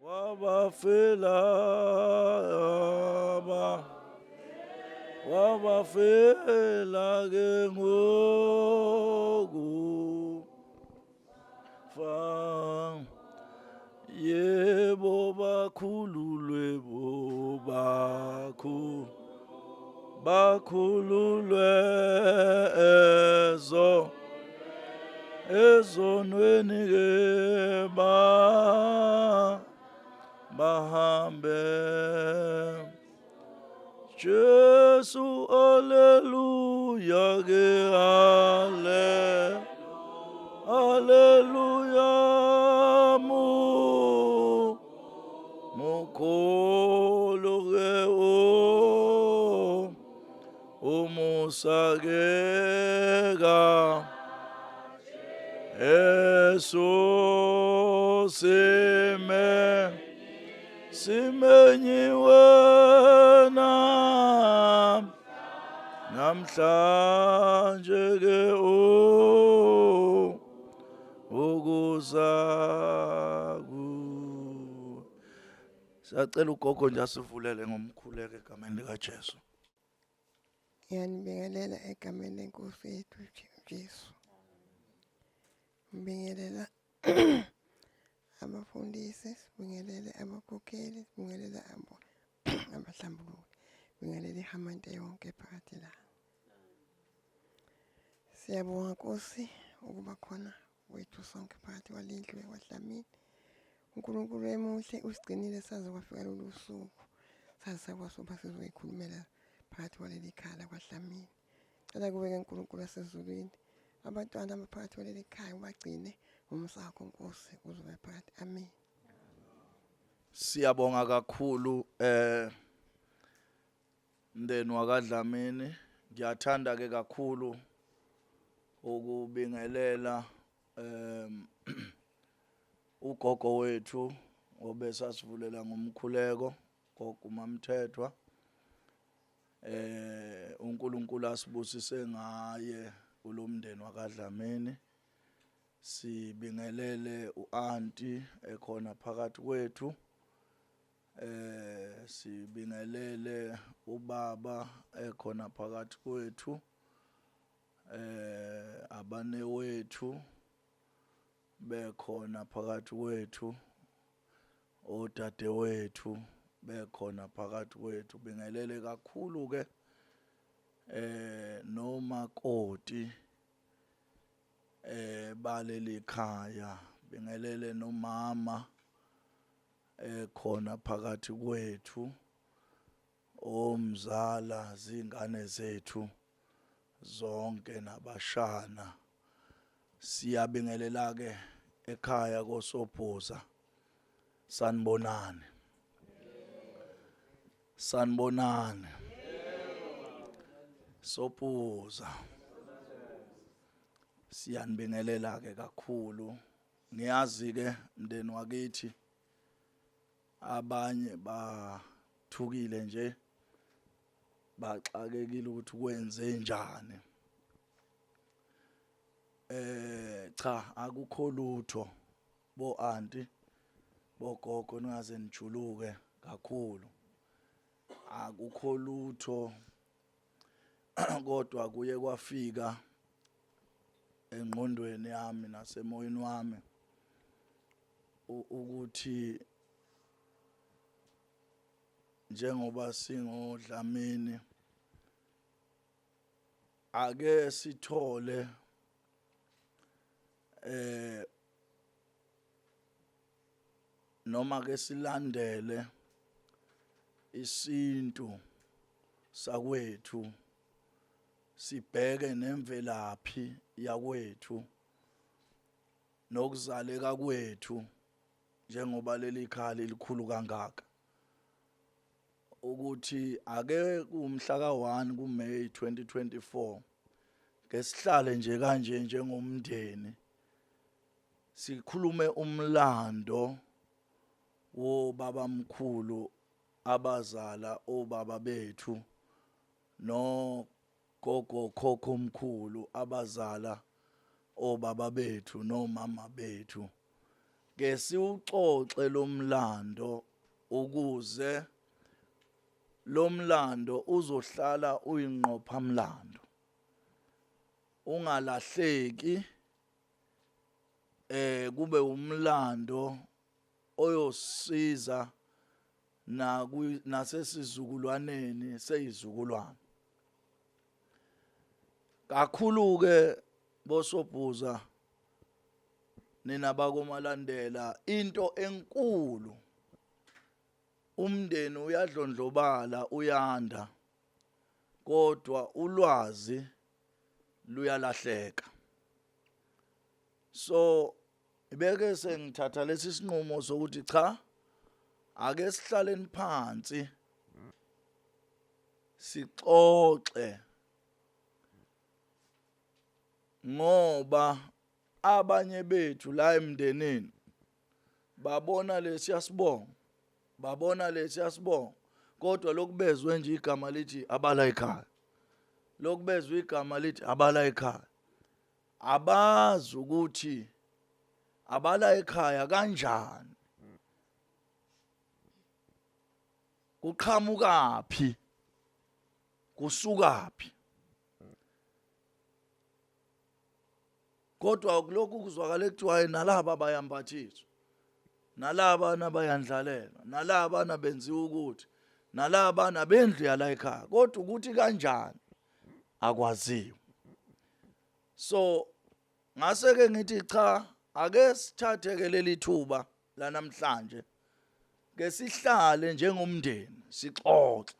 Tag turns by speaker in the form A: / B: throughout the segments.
A: wabafela wabafela ke ngokufa yebo bakhululwe bakhululwe ezonweni ke bahambe Jesu alleluia ke alleluia mukholo ke umusakeka eso simenyiwe namhlanje ke ukuzaku. Siyacela ugogo nje asivulele ngomkhuleko egameni likaJesu.
B: Ngiyanibingelela egameni lenkosi yethu Jesu. Ngibingelela abafundisi, sibingelele abakhokheli, sibingelele abahlambuluki, sibingelele ihamante yonke phakathi la. Siyabonga Nkosi ukuba khona wethu sonke phakathi kwalendlu kwaDlamini. uNkulunkulu emuhle usigcinile saze kwafika lolu suku. Saze sakwasuba sizoyikhulumela phakathi kwaleli khala kwaDlamini. Cela kube ke uNkulunkulu wasezulwini abantwana abaphakathi kwaleli khaya ubagcine umsakho Nkosi uzobe phakathi. Amen.
A: Siyabonga kakhulu mndeni wakaDlamini. Ngiyathanda ke kakhulu ukubingelela ugogo wethu obesasivulela ngomkhuleko gogo uMamthethwa. uNkulunkulu asibusise ngaye kulomndeni wakaDlamini. Sibingelele uAnti ekhona phakathi kwethu. Sibingelele ubaba ekhona phakathi kwethu. Abane wethu bekhona phakathi kwethu. Odade wethu bekhona phakathi kwethu. Bingelele kakhulu ke nomakoti baleli khaya. Bingelele nomama ekhona phakathi kwethu. Omzala zingane zethu zonke nabashana. Siyabingelela ke ekhaya koSobhuza. Sanibonani. Sanibonani. Sobhuza. Siyanibingelela ke kakhulu. Ngiyazi ke mndeni wakithi abanye bathukile nje baxakekile ukuthi kwenze njani. Cha akukho lutho bo aunty bogogo ningaze nijuluke kakhulu. Akukho lutho kodwa kuye kwafika engqondweni yami nasemoyeni wami ukuthi njengoba singoDlamini ake sithole noma ke silandele isintu sakwethu. Sibheke nemvelaphi yakwethu nokuzaleka kwethu njengoba leli khali likhulu kangaka. Ukuthi ake kumhla ka1 kuMay 2024 ngesihlale nje kanje njengomndeni sikhulume umlando wobaba mkhulu abazala obaba bethu no gogo khokho mkhulu abazala obaba bethu no mama bethu. ke siuxoxe lomlando ukuze lomlando uzohlala uyinqopha mlando ungalahleki kube umlando oyosiza nasesizukulwaneni seyizukulwana kakhulu ke bosobhuza nina bakomalandela into enkulu umndeni uyadlondlobala uyanda kodwa ulwazi luyalahleka so ibeke sengithatha lesi sinqumo sokuthi cha ake sihlaleni phansi sixoxe ngoba abanye bethu la emndenini babona lesiyasibonga kodwa lokubezwe nje igama lithi abala ekhaya lokubezwe igama lithi abala ekhaya abazi ukuthi abala ekhaya kanjani kuqhamukaphi kusukaphi kodwa kulokhu kuzwakala ekuthiwa nalaba bayambathiswa nalaba nabayandlalela nalaba nabenziwa ukuthi nalaba nabendlu yala ekhaya kodwa ukuthi kanjani akwaziyo so ngase ke ngithi cha ake sithathe ke leli thuba lanamhlanje ke sihlale njengomndeni sixoxe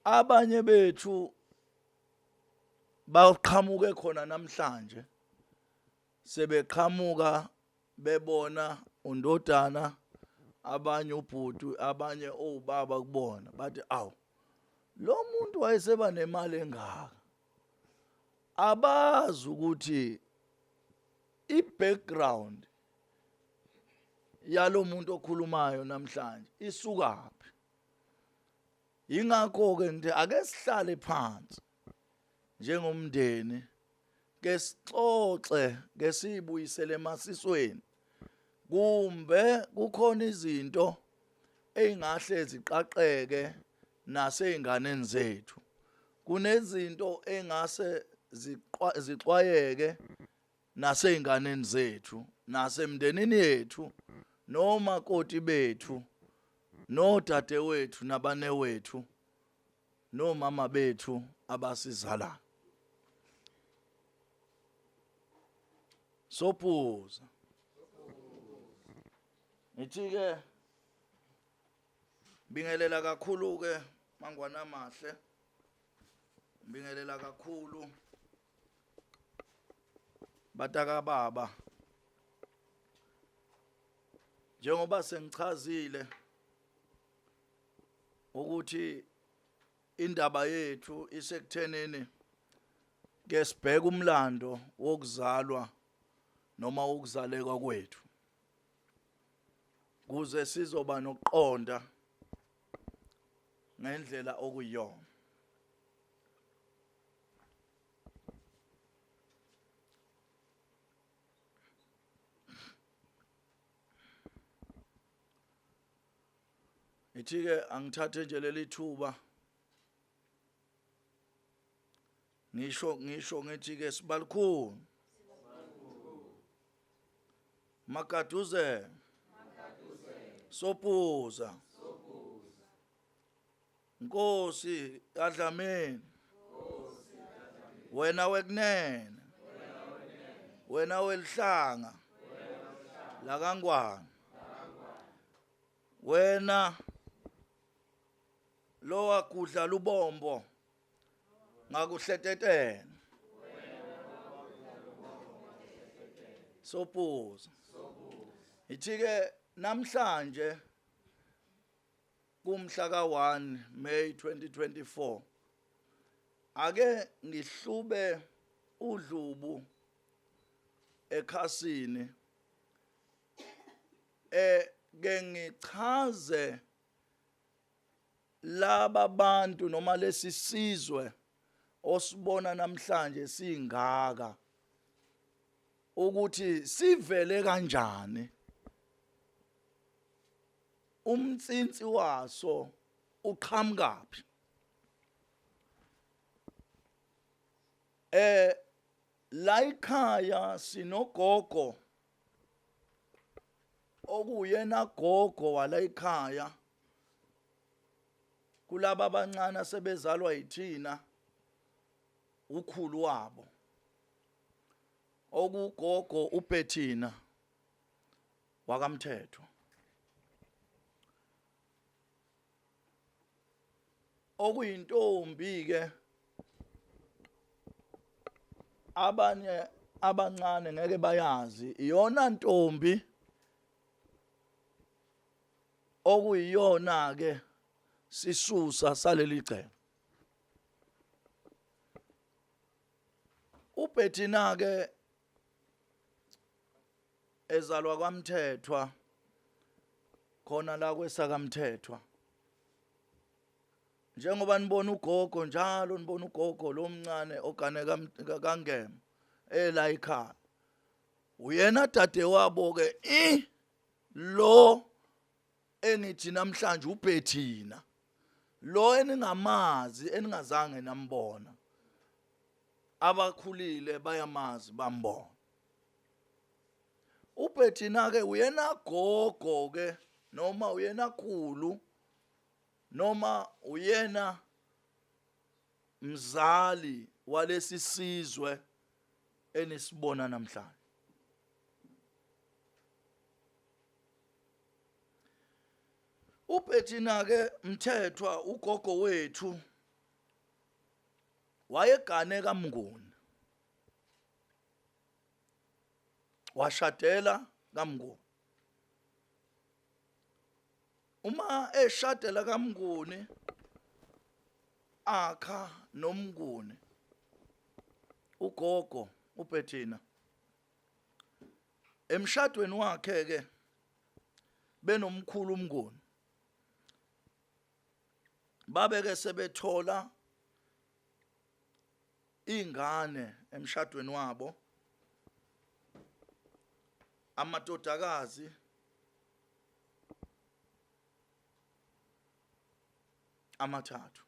A: abanye bethu baqhamuke khona namhlanje sebeqhamuka bebona undodana abanye ubhuti abanye obaba kubona bathi awu lo muntu wayeseba nemali engaka abazi ukuthi i-background yalo muntu okhulumayo namhlanje isukaphi ingakho ke ngithi ake sihlale phansi njengomndeni ke sixoxe ke sibuyisele emasisweni kumbe kukhona izinto eingahle ziqaqeke naseyinganeni zethu kunezinto engase zixwayeke naseyinganeni zethu nasemndenini yethu nomakoti bethu nodade wethu nabane wethu nomama bethu abasizala Sobhuza ngithi ke bingelela kakhulu ke mangwana mahle bingelela kakhulu bataka baba njengoba sengichazile ukuthi indaba yethu isekuthenini ke sibheka umlando wokuzalwa noma ukuzaleka kwethu kuze sizoba nokuqonda ngendlela okuyona ithi ke angithathe nje leli thuba ngisho ngithi ke sibalikhulu Makaduze Sobhuza Nkosi kaDlamini wena wekunene wena welihlanga la kaNgwane wena lo wagudla lubombo ngakuhletetene Sobhuza ithi ke namhlanje kumhla ka1 May 2024 ake ngihlube udlubu ekhasini ke ngichaze laba bantu noma lesisizwe osibona namhlanje singaka ukuthi sivele kanjani umtsinsi waso uqhamukaphi. La ekhaya sinogogo okuyena gogo wala ekhaya kulaba abancane asebezalwa yithina ukhulu wabo okugogo uBethina wakaMthethwa. Okuyintombi ke abanye abancane ngeke bayazi, iyona ntombi okuyiyona ke sisusa saleli gceke. uBethina ke ezalwa kwaMthethwa khona la kwesakaMthethwa. Njengoba nibona ugogo njalo nibona ugogo lomncane ogane kaNgema la ekhaya, uyena dadewabo ke lo engithi namhlanje uBethina, lo eningamazi eningazange nambona, abakhulile bayamazi bambona. uBethina ke uyena gogo ke noma uyena khulu noma uyena mzali walesi sizwe enisibona namhlanje. uBethina ke Mthethwa ugogo wethu wayegane kaMnguni, washadela kaMnguni. Uma eshadela kaMnguni akha noMnguni ugogo uBethina, emshadweni wakhe ke benomkhulu uMnguni, babeke sebethola ingane emshadweni wabo, amadodakazi amathathu.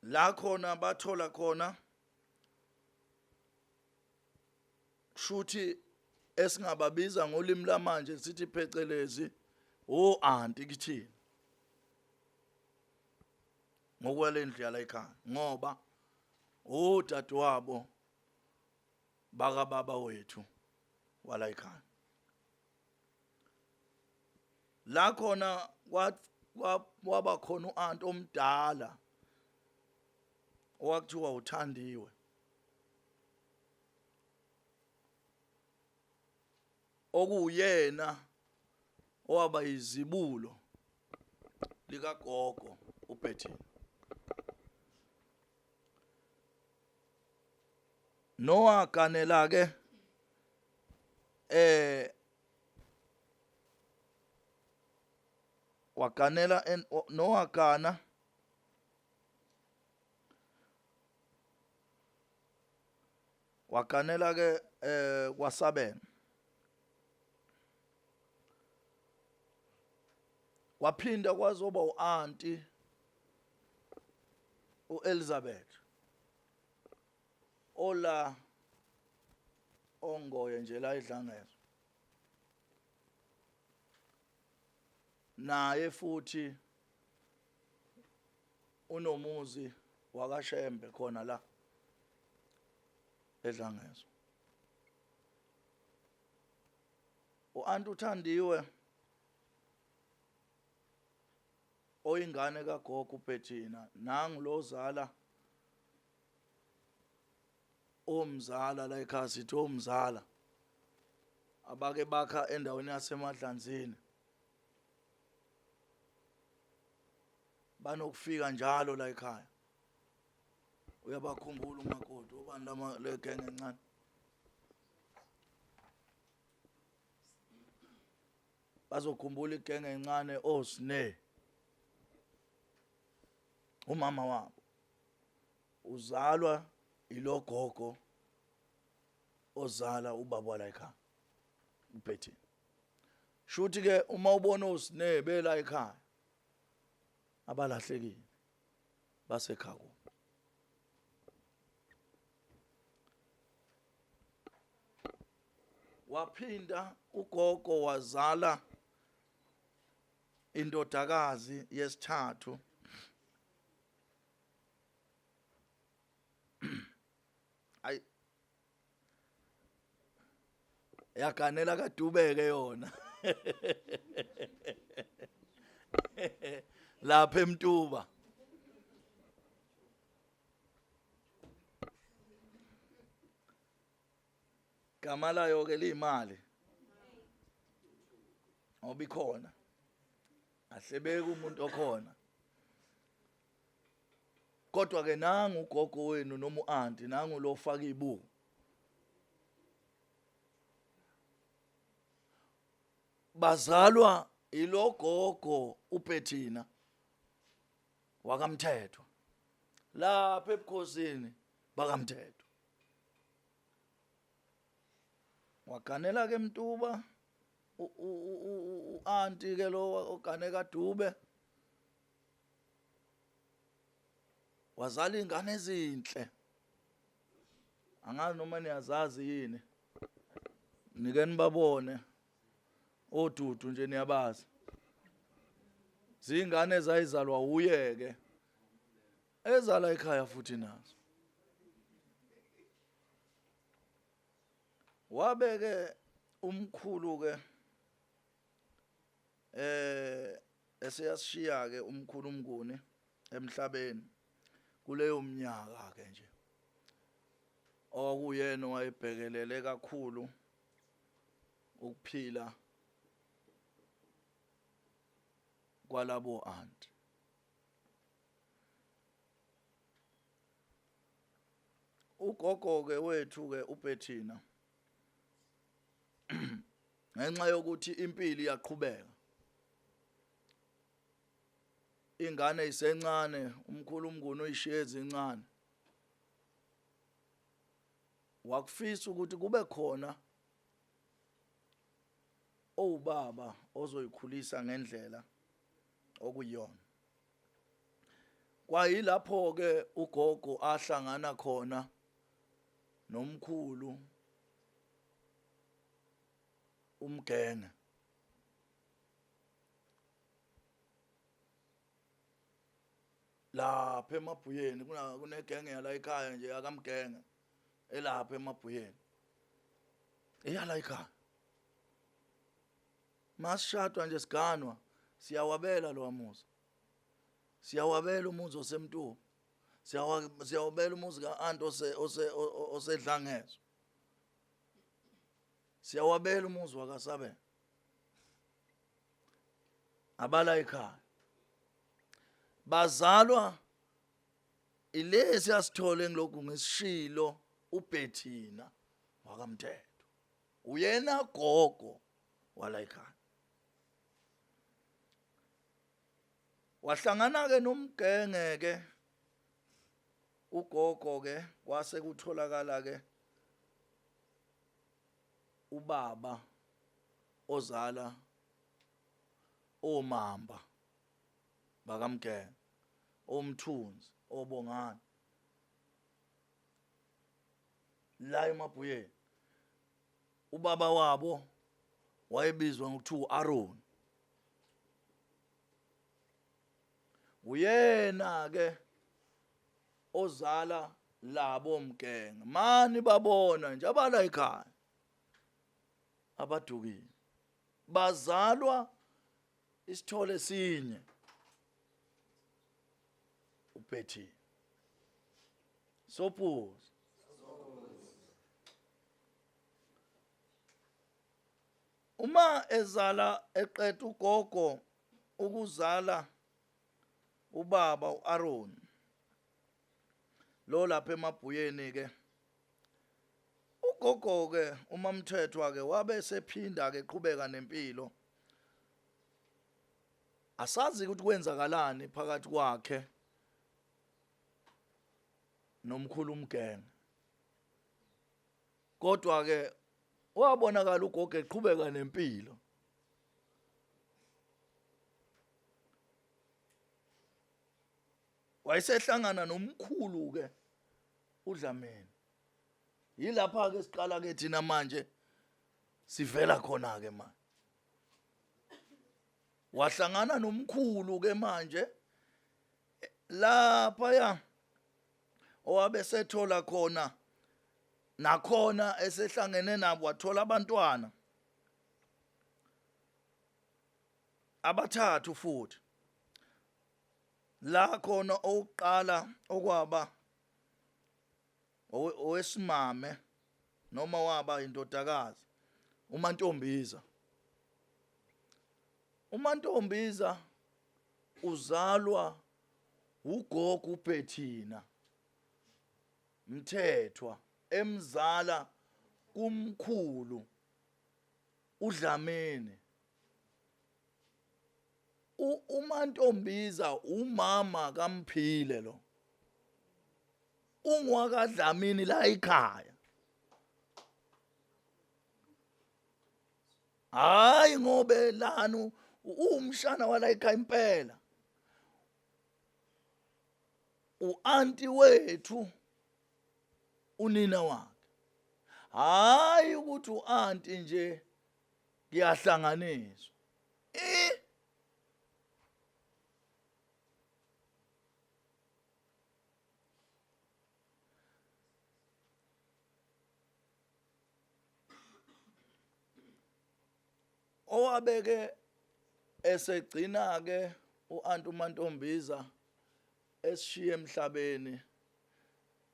A: La khona bathola khona shuthi esingababiza ngolimi lamanje sithi phecelezi o-anti kithini ngokwalendlu yala ekhaya, ngoba udadewabo bakababa wethu wala ekhaya. La khona waba khona u-anti omdala owakuthiwa uThandiwe, okuyena owaba izibulo likagogo uBethina. Nowaganela ke waganela nowagana waganela ke kwaSabena, waphinda kwazoba u-anti uElizabeth ola ongoye nje la eDlangezo, naye futhi unomuzi wakaShembe khona la eDlangezo. u-anti uThandiwe oyingane kagogo uBethina nangilozala omzala la ekhaya sithi omzala, abake bakha endaweni yaseMadlanzini, banokufika njalo la ekhaya. Uyabakhumbula umakoti obani lama legenge encane, bazokhumbula igenge encane oSne, umama wabo uzalwa ilogogo ozala ubaba la ekhaya uPhethini. Shuthi ke uma ubona uSinebe la ekhaya abalahlekile basekhaya kubo. Waphinda ugogo wazala indodakazi yesithathu ay yaganela kaDubeke yona lapha eMtuba. Gama layo ke limali obikhona ahlebeka umuntu okhona. Kodwa ke nangu ugogo wenu noma uanti nangu lo faka ibuko bazalwa ilogogo uPhethina wakaMthethwa lapha ebukhosini bakaMthethwa. Waganela ke eMtuba uanti ke lo ogane kaDube wazala ingane ezinhle. Angazi noma niyazazi yini, nike nibabone odudu nje niyabazi. Zingane ezayizalwa uyeke ezala ekhaya futhi nazo. Wabeke umkhulu ke eseyashiya ke umkhulu uMnguni emhlabeni kuleyo mnyaka ke nje okuyena wayebhekelele kakhulu ukuphila kwalabo anti. Ugogo ke wethu ke uPhethina ngenxa yokuthi impilo iyaqhubeka, ingane isencane, umkhulu uMnguni uyishiye ezincane, wakufisa ukuthi kube khona obaba ozoyikhulisa ngendlela okuyona. Kwayilapho ke ugogo ahlangana khona nomkhulu uMgenge. Lapha eMabhuyeni kunegenge yala ekhaya nje akaMgenge elapha eMabhuyeni eyala ekhaya. Masishadwa nje siganwa siyawabela lo muzi, siyawabela umuzi oseMtuba, siyawabela umuzi kaAnti osedlangezo, siyawabela umuzi wakaSabela abala ekhaya. Bazalwa ilesi asithole ngilokhu ngisishilo uPhethina wakaMthethwa, uyena gogo wala ekhaya. Wahlangana ke noMgenge ke ugogo ke kwase kutholakala ke ubaba ozala omamba bakaMgenge, omthunzi, obongana la eMabhuyeni. Ubaba wabo wayebizwa ngokuthiwa uAaron. Uyena ke ozala labo Mgenge mani babona nje abala ekhaya abadukile, bazalwa isithole sinye uPhethina. Sophuza uma ezala eqeda ugogo ukuzala ubaba uAaron lo lapha eMabhuyeni ke, ugogo ke uMamthethwa ke wabe sephinda ke qhubeka nempilo. Asazi ukuthi kwenzakalani phakathi kwakhe nomkhulu uMgenge, kodwa ke wabonakala ugogo eqhubeka nempilo. Wayesehlangana nomkhulu ke uDlamini. Yilapha ke siqala ke thina manje sivela khona ke manje. Wahlangana nomkhulu ke manje lapha ya owabe sethola khona nakhona esehlangene nabo wathola abantwana abathathu futhi. La khona oqala okwaba owesimame noma waba indodakazi uMantombiza. uMantombiza uzalwa ugogo uBhethina Mthethwa emzala kumkhulu uDlamini. uMantombiza umama kaMphile lo, ungwakaDlamini la ekhaya, hayi ngobe lanu umshana wala ekhaya impela. U-anti wethu unina wakhe, hayi ukuthi u-anti nje kuyahlanganiswa. Owabeke esegcina ke u-anti uMantombiza esishiye emhlabeni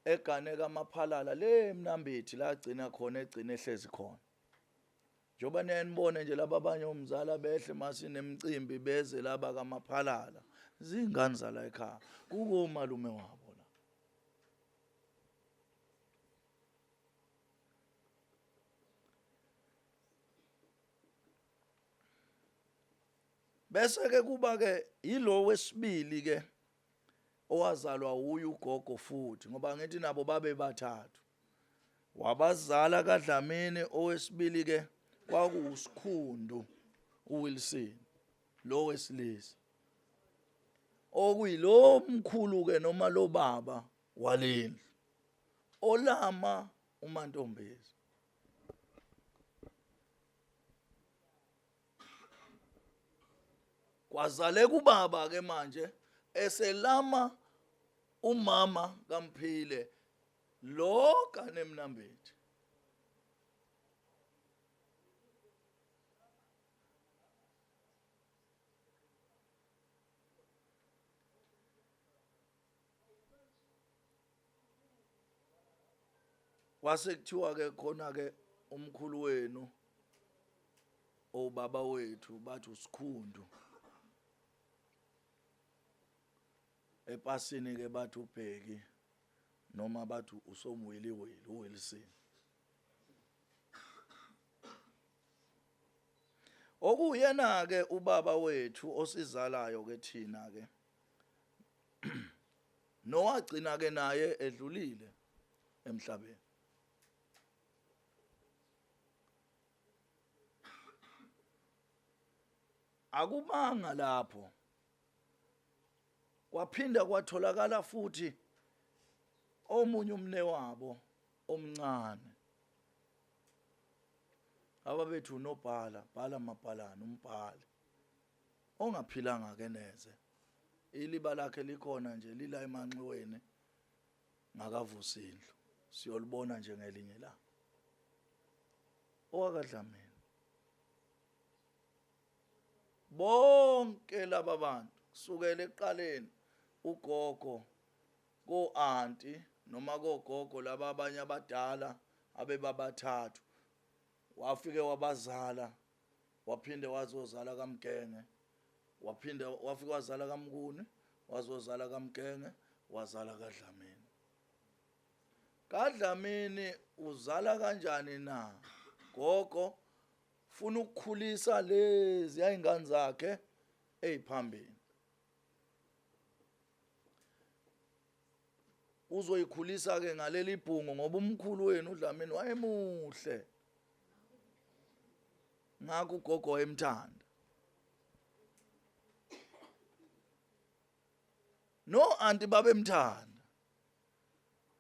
A: eganeka amaphalala le Mnambithi la agcina khona egcina ehlezi khona. Njoba niyanibone nje laba abanye omzala behle masinemicimbi beze laba kaMaphalala, zingane zala ekhaya, kuko umalume wabo la. Bese ke kuba ke yilo wesibili ke owazalwa uye ugogo futhi, ngoba ngithi nabo babe bathathu. Wabazala kaDlamini owesibili ke kwakuwuSikhundu uWilson lo wesilisa, okuyilo mkhulu ke noma lo baba walendlu olama uMantombiza. Kwazale kubaba ke manje eselama umama kaMphile lo kaNemnambithi. Kwase kuthiwa ke khona ke umkhulu wenu obaba wethu bathi uSikhundu, epasini ke bathi uBheki noma bathi uSomwiliwili uWilson. Okuyena ke ubaba wethu osizalayo ke thina ke nowagcina ke naye edlulile emhlabeni. Akubanga lapho, kwaphinda kwatholakala futhi omunye umne wabo omncane ababethu uNobhala, Bhala Mabhalana, umbhali ongaphilanga ke neze. Iliba lakhe likhona nje lila emanxiweni ngakaVusindlu, siyolibona nje ngelinye la. OwakaDlamini. Bonke laba bantu kusukela eqaleni ugogo ko-anti noma kogogo laba abanye abadala abebabathathu, wafike wabazala, waphinde wazozala kaMgenge, waphinde wafike wazala kaMkuni, wazozala kaMgenge, wazala kaDlamini. kaDlamini uzala kanjani na? Gogo funa ukukhulisa lezi ayingane zakhe eziphambili. uzoyikhulisa ke ngaleli bhungu ngoba umkhulu wenu uDlamini wayemuhle ngakho ugogo wayemthanda. No anti babemthanda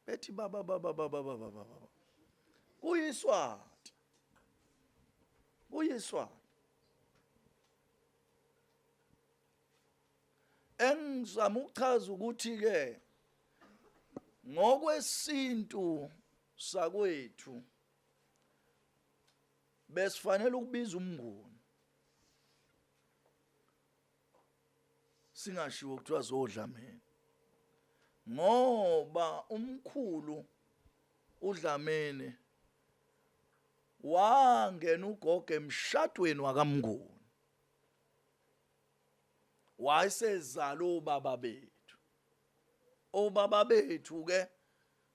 A: bethi baba kuyiswati engizama ukuchaza ukuthi ke ngokwesintu sakwethu besifanele ukubiza umnguni singashiwo kuthiwa zoDlamini ngoba umkhulu uDlamini wangena ugogo emshadweni wakamnguni wayesezala obaba bethu ke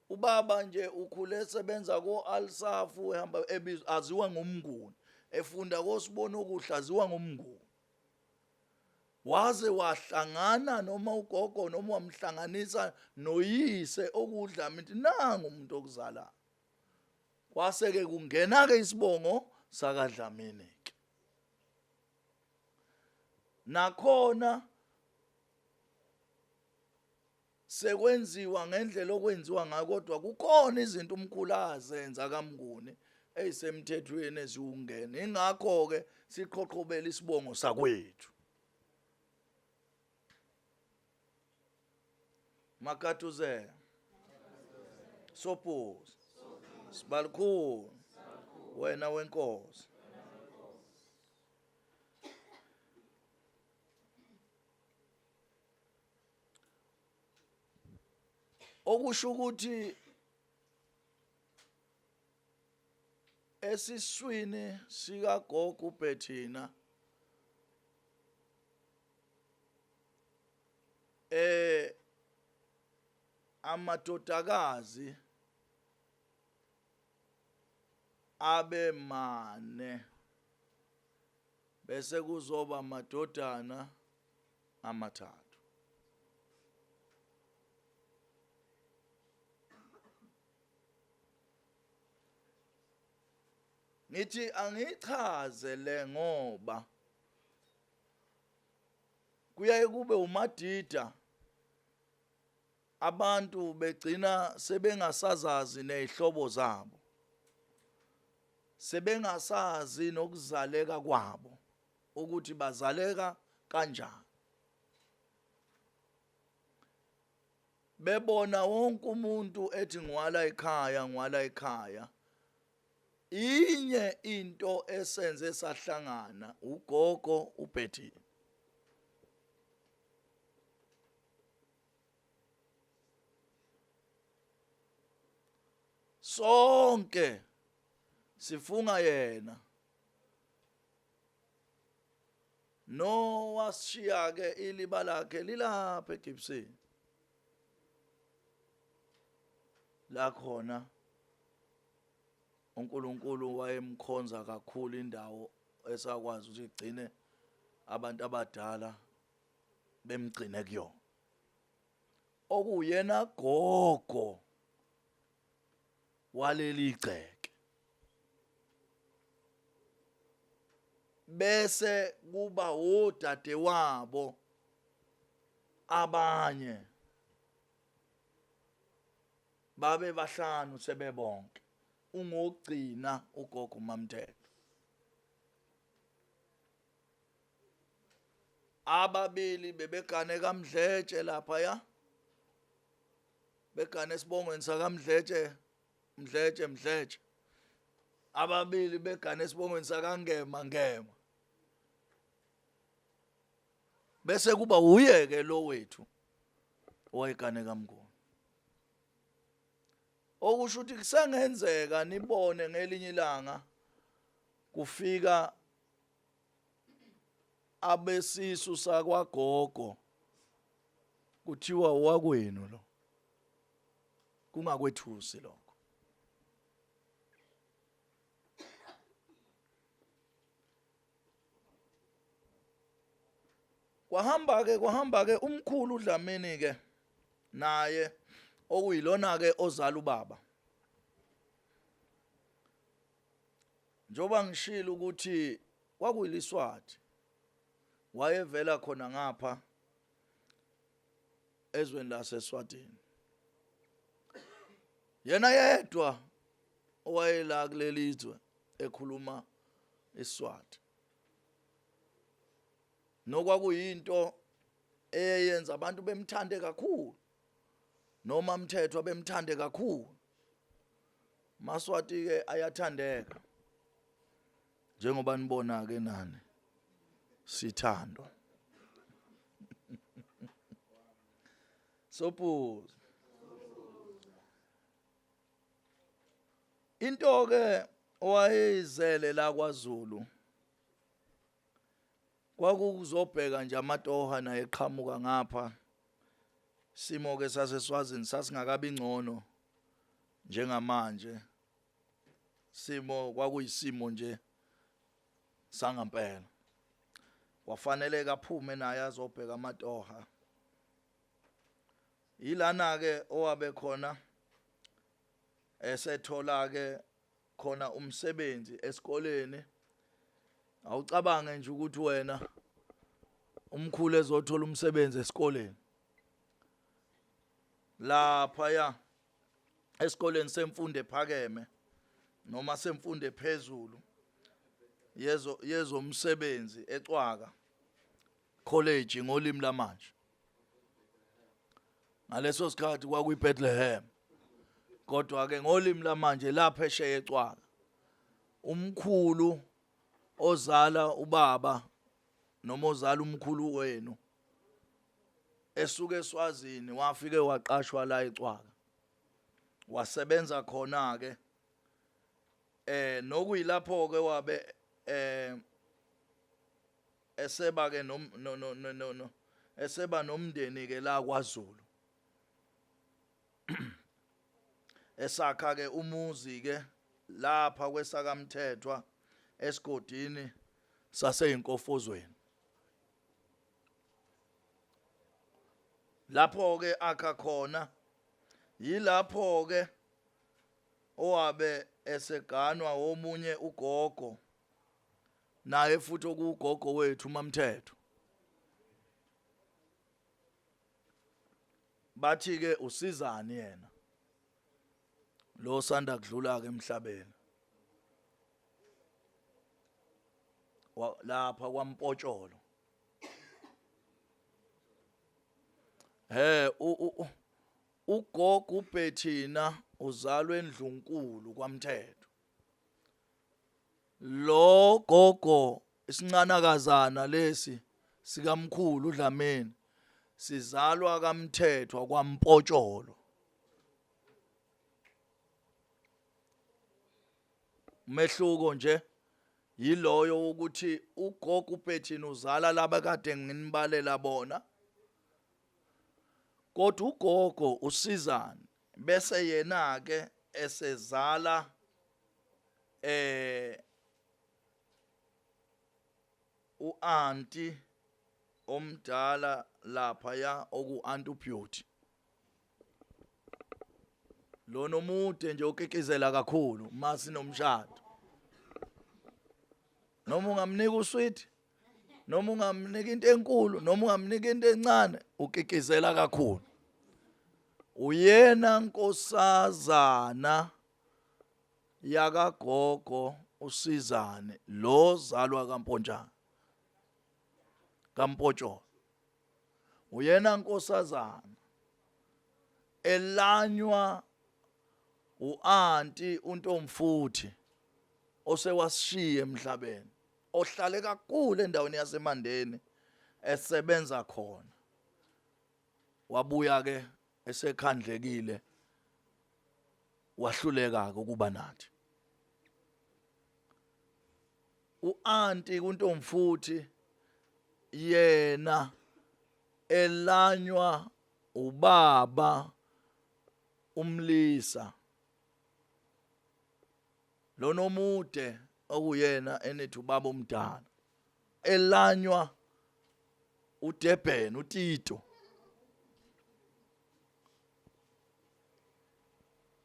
A: ubaba nje ukhule esebenza ko-Alsafu ehamba aziwa ngomnguni efunda koSibona okuhle aziwa ngomnguni waze wahlangana noma ugogo noma wamhlanganisa noyise okuDlamini nangu umuntu okuzala kwase ke kungena ke isibongo sakaDlamini ke nakhona sekwenziwa ngendlela okwenziwa ngayo kodwa kukhona izinto umkhulu azenza kaMnguni ezisemthethweni eziwungena ingakho ke siqhoqhobela isibongo sakwethu Makatuze Sophuza Sibalikhulu wena wenkosi okusho ukuthi esiswini sikagogo uBethina amadodakazi abemane bese kuzoba amadodana amathathu ngithi angichaze le ngoba kuyaye kube umadida abantu begcina sebengasazazi nezihlobo zabo sebengasazi nokuzaleka kwabo ukuthi bazaleka kanjani bebona wonke umuntu ethi ngwala ekhaya inye into esenze sahlangana ugogo uBethina sonke sifunga yena no washiya ke iliba lakhe lilapha eGibsoni la khona uNkulunkulu wayemkhonza kakhulu indawo esakwazi ukuthi igcine abantu abadala bemgcine kuyona okuyena gogo waleli igceke bese kuba odade wabo abanye babe bahlanu sebebonke ungogcina ugogo uMamthethwa ababili bebegane kaMdletshe lapha ya begane esibongweni sakaMdletshe Mdletshe ababili begane esibongweni sakaNgema bese kuba uye ke lo wethu owayegane kaMnguni okusho ukuthi kusengenzeka nibone ngelinye ilanga kufika abesisu sakwagogo kuthiwa owakwenu lo kungakwethusi lokho kwahamba ke umkhulu uDlamini ke naye okuyilona ke ozala ubaba. Njoba ngishilo ukuthi kwakuyiliswathi wayevela khona ngapha ezweni laseSwatini. Yena yedwa owayela kulelizwe ekhuluma iSwati. Nokwakuyinto eyenza abantu bemthande kakhulu, noma mthethwa bemthande kakhulu. MaSwati ke ayathandeka, njengoba nibona ke nani sithandwa. Sophuza into ke owayezele la kwaZulu kwakuzobheka nje amatoha naye eqhamuka ngapha. Simo ke saseSwazini sasingakabi ngcono njengamanje. Simo kwakuyisimo nje sangempela. Wafanele kaphume naye azobheka amatoha. Yilana ke owabe khona esethola ke khona umsebenzi esikoleni. Awucabange nje ukuthi wena umkhulu ezothola umsebenzi esikoleni. Lapha ya esikoleni semfundo ephakeme noma semfundo ephezulu yezomsebenzi eCwaka college ngolimi lamanje. Ngaleso sikhathi kwakuyiBethlehem, kodwa ke ngolimi lamanje lapha esheya eCwaka. Umkhulu ozala ubaba noma ozala umkhulu wenu esuke eSwazini wafike waqashwa la eCwaka. Wasebenza khona ke nokuyilapho ke wabe eseba ke eseba nomndeni ke la kwaZulu. Esakha ke umuzi ke lapha kwesakamthethwa esigodini saseyinkofozweni. Lapho ke akha khona yilapho ke owabe eseganwa omunye ugogo, naye futhi okugogo wethu uMamthetho. Bathi ke uSizani yena lo sanda kudlula ke emhlabeni lapha kwaMpotsholo. Ugogo uBethina uzalwe eNdlunkulu kwaMthetho. Lo gogo isincanakazana lesi sikamkhulu uDlamini sizalwa kaMthethwa kwaMpotsholo. Umehluko nje yiloyo ukuthi ugogo uBethina uzala laba kade nginibalela bona, kodwa ugogo uSizani bese yena ke esezala uanti omdala lapha ya okuAnti uBeauty. Lo nomude nje ukikizela kakhulu masi nomshado. Noma ungamnika usweet, noma ungamnika into enkulu, noma ungamnika into encane, ukikizela kakhulu. Uyena nkosazana yakagogo uSizani lo zalwa kaMpotsholo. Uyena nkosazana elanywa uanti uNtomfuthi osewasishiya emhlabeni, ohlale kakhulu endaweni yaseMandeni esebenza khona. Wabuya ke esekhandlekile wahluleka ukuba nathi. Uanti uNtomfuthi yena elanywa ubaba uMlisa, lo nomude okuyena enithi ubaba omdala, elanywa uDurban uTito.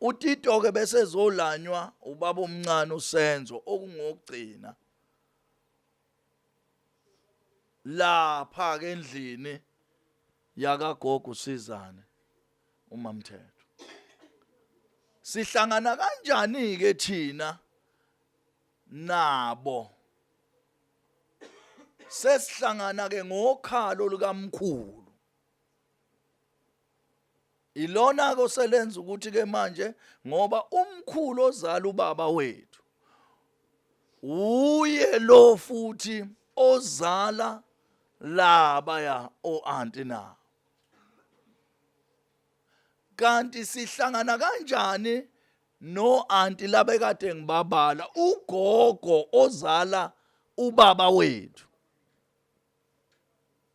A: uTito ke bese zolanywa ubaba omncane uSenzo okungokugcina lapha ke endlini yakagogo uSizane uMamthetho. Sihlangana kanjani ke thina nabo? Sesihlangana ke ngokhalo likaMkhulu. Ilona ke oselenza ukuthi ke manje ngoba umkhulu ozala ubaba wethu uye lo futhi ozala laba ya o-anti na. Kanti sihlangana kanjani no-anti labekade ngibabala ugogo ozala ubaba wethu?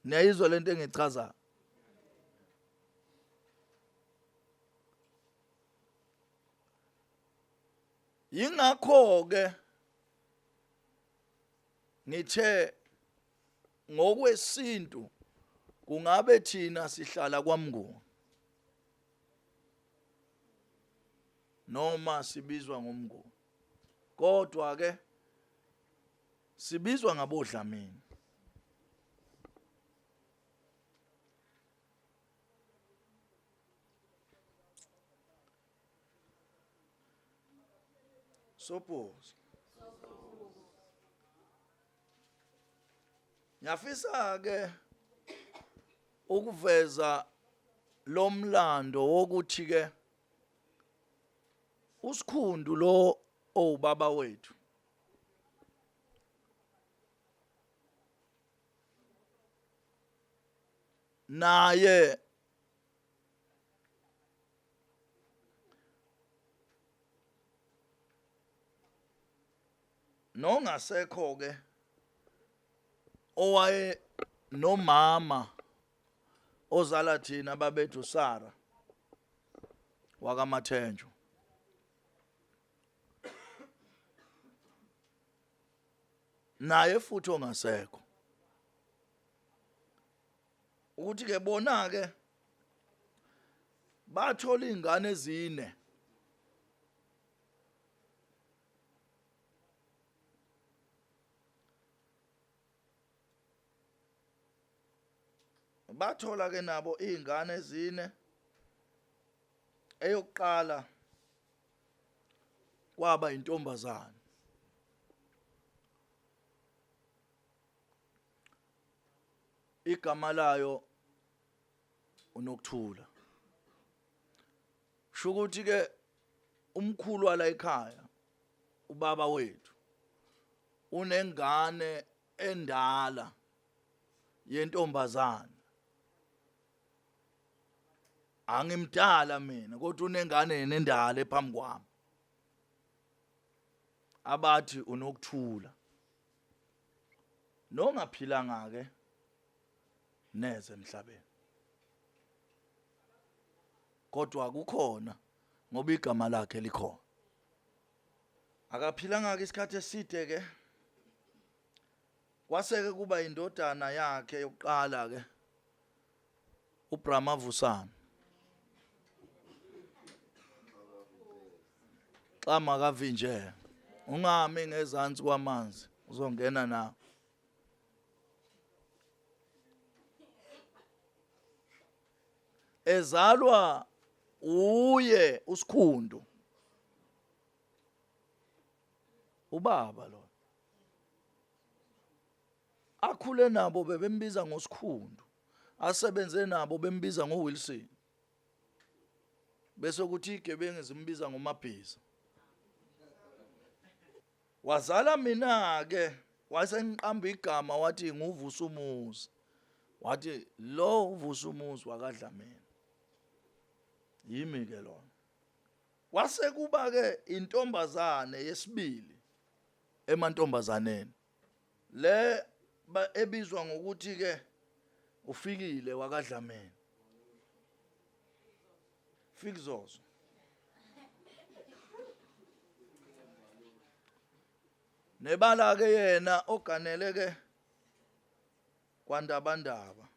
A: Niyayizwa lento engichazayo? Yingakho ke ngithe ngokwesintu kungabe thina sihlala kwaMnguni noma sibizwa ngomnguni, kodwa ke sibizwa ngabodlamini. Suppose ngiyafisa ke ukuveza lo mlando wokuthi ke uSikhundu lo owubaba wethu naye nongasekho ke owaye nomama ozala thina babethu Sara wakaMathenjwa, naye futhi ongasekho, ukuthi ke bona ke bathola izingane ezine. Bathola ke nabo izingane ezine. Eyokuqala kwaba intombazana, igama layo uNokthula. Shukuthi ke umkhulu wala ekhaya ubaba wethu unengane endala yentombazana. Angimdala mina kodwa unengane nendala ephambi kwami abathi uNokthula. Nongaphilanga ke neze emhlabeni, kodwa kukhona ngoba igama lakhe likhona. Akaphilanga ke isikhathi eside ke, kwaseke kuba indodana yakhe yokuqala ke uBrahmavusana. Xa makavinje ungami ngezansi kwamanzi uzongena nawo. Ezalwa uye uSikhundu ubaba lo, akhule nabo bebembiza ngoSikhundu, asebenze nabo bembiza ngoWilson, bese kuthi igebengu zimbiza ngoMabhiza. Wazala mina ke wasengiqamba igama wathi nguvusa umuzi, wathi lo uvusa umuzi wakadlamini. Yimi ke lona. Kwase kuba ke intombazane yesibili emantombazaneni le ebizwa ngokuthi ke uFikile wakadlamini, Fikzozo. Nebala ke yena oganele ke kwaNdabandaba,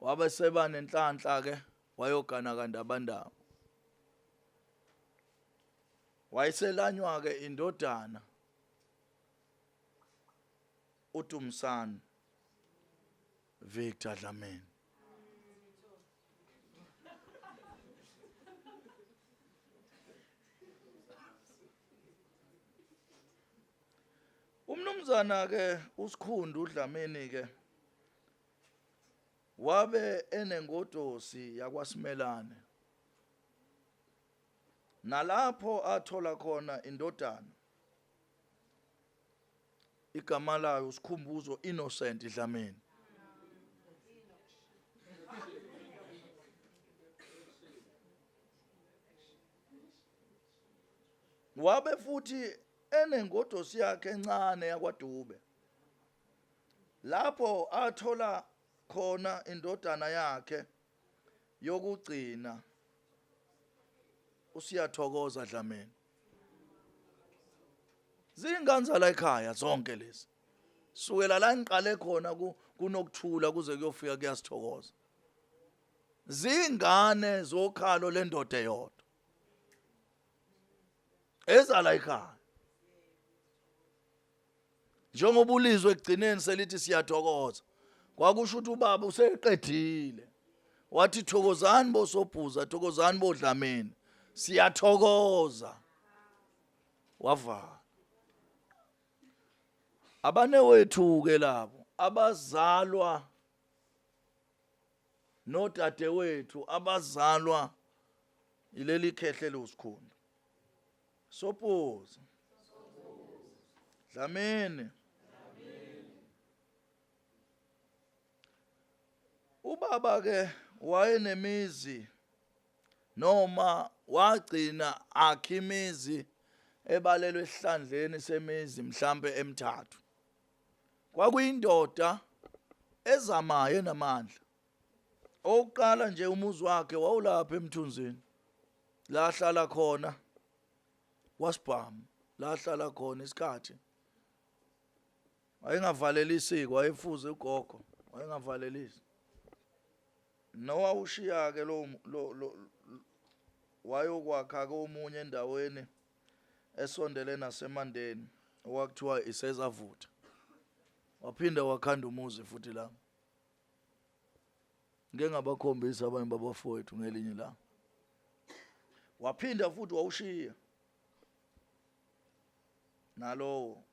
A: wabe seba nenhlanhla ke wayogana kaNdabandaba. wayeselanywa ke indodana uTumsana Victor Dlamini. Umnumzana ke uSikhundu uDlamini ke wabe enengodosi yakwaSimelane, nalapho athola khona indodana igama layo uSikhumbuzo Innocent Dlamini. Wabe futhi enengodosi yakhe encane yakwaDube, lapho athola khona indodana yakhe yokugcina uSiyathokoza Dlamini. Zinganzala ekhaya zonke lezi, sukela la ngiqale khona kunokuthula kuze kuyofika kuyaSithokoza. Zingane zokhalo lendoda eyodwa ezala ekhaya. Njengoba ulizwe ekugcineni selithi Siyathokoza, kwakusho ukuthi ubaba useqedile, wathi thokozani boSobhuza, thokozani boDlamini, siyathokoza, wavala. Abanewethu ke labo abazalwa nodadewethu abazalwa ileli khehle loSikhundu, Sobhuza, Dlamini. Ubaba ke wayenemizi noma wagcina akhimizi ebalelwe esihlandleni semizi mhlambe emithathu. Kwakuyindoda ezamayo namandla. Oqala nje umuzi wakhe wawulapha eMthunzini, la hlala khona kwaSibhamu, la hlala khona isikhathi. Wayengavalelisi, wayefuze ugogo, wayengavalelisi. Nowawushiya ke lo wayokwakha komunye endaweni esondele naseMandeni okwakuthiwa iSezavutha. Waphinda wakhanda umuzi futhi la. Ngeke ngabakhombisa abanye babafowethu ngelinye la. Waphinda futhi wawushiya. Nalowo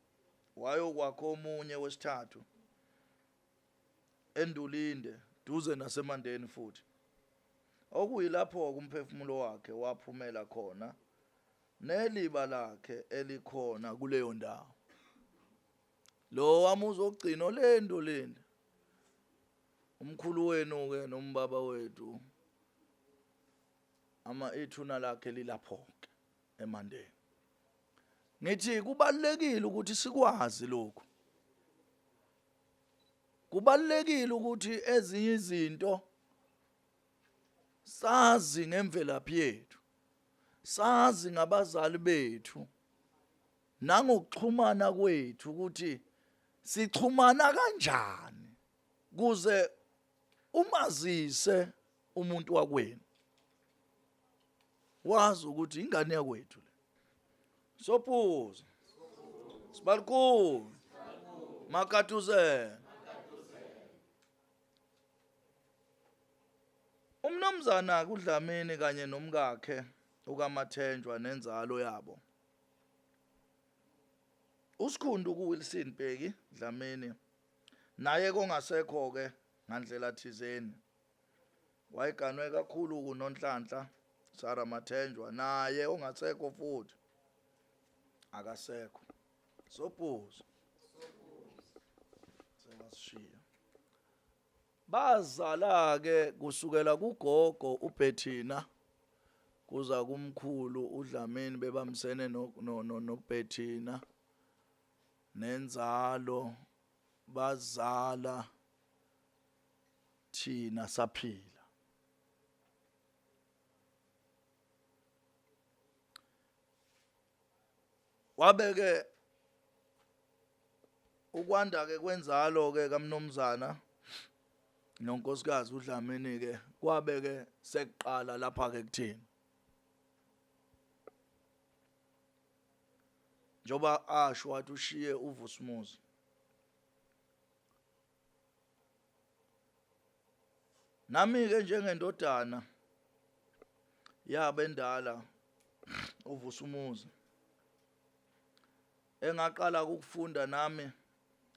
A: wayokwakha omunye wesithathu eNdulinde duze naseMandeni futhi. Okuyilapho kumphefumulo wakhe waphumela khona neliba lakhe elikhona kuleyo ndawo. Lo wamuzi ogcino leNdulinde, umkhulu wenu ke nombaba wethu, ithuna lakhe lilapho ke eMandeni. Ngithi kubalekile ukuthi sikwazi lokho. Kubalekile ukuthi ezinye izinto sazi ngemvelaphi yethu, sazi ngabazali bethu, nangokuxhumana kwethu ukuthi sixhumana kanjani kuze umazise umuntu wakwenu, wazi ukuthi ingane yakwethu le. Sobhuza, Sibalukhulu, Makatuzela. Umnumzana uDlamini kanye nomkakhe ukaMathenjwa nenzalo yabo, uSikhundu kuWilson Bheki Dlamini, naye kongasekho ke ngandlela thizeni. Wayeganwe kakhulu kuNonhlanhla Sara Mathenjwa, naye ongasekho futhi akasekho. Sobhuza sewasishiya. Bazala ke kusukela kugogo uBethina kuza kumkhulu uDlamini, bebamsene noBethina nenzalo bazala thina saphila. Wabeke ukwanda ke kwenzalo ke kaMnumzana nonkosikazi uDlamini ke kwabeke sekuqala lapha ke kuthini. njoba asho wathi ushiye uVusumuzi. Nami ke njengendodana yabendala uVusumuzi engaqala ukufunda nami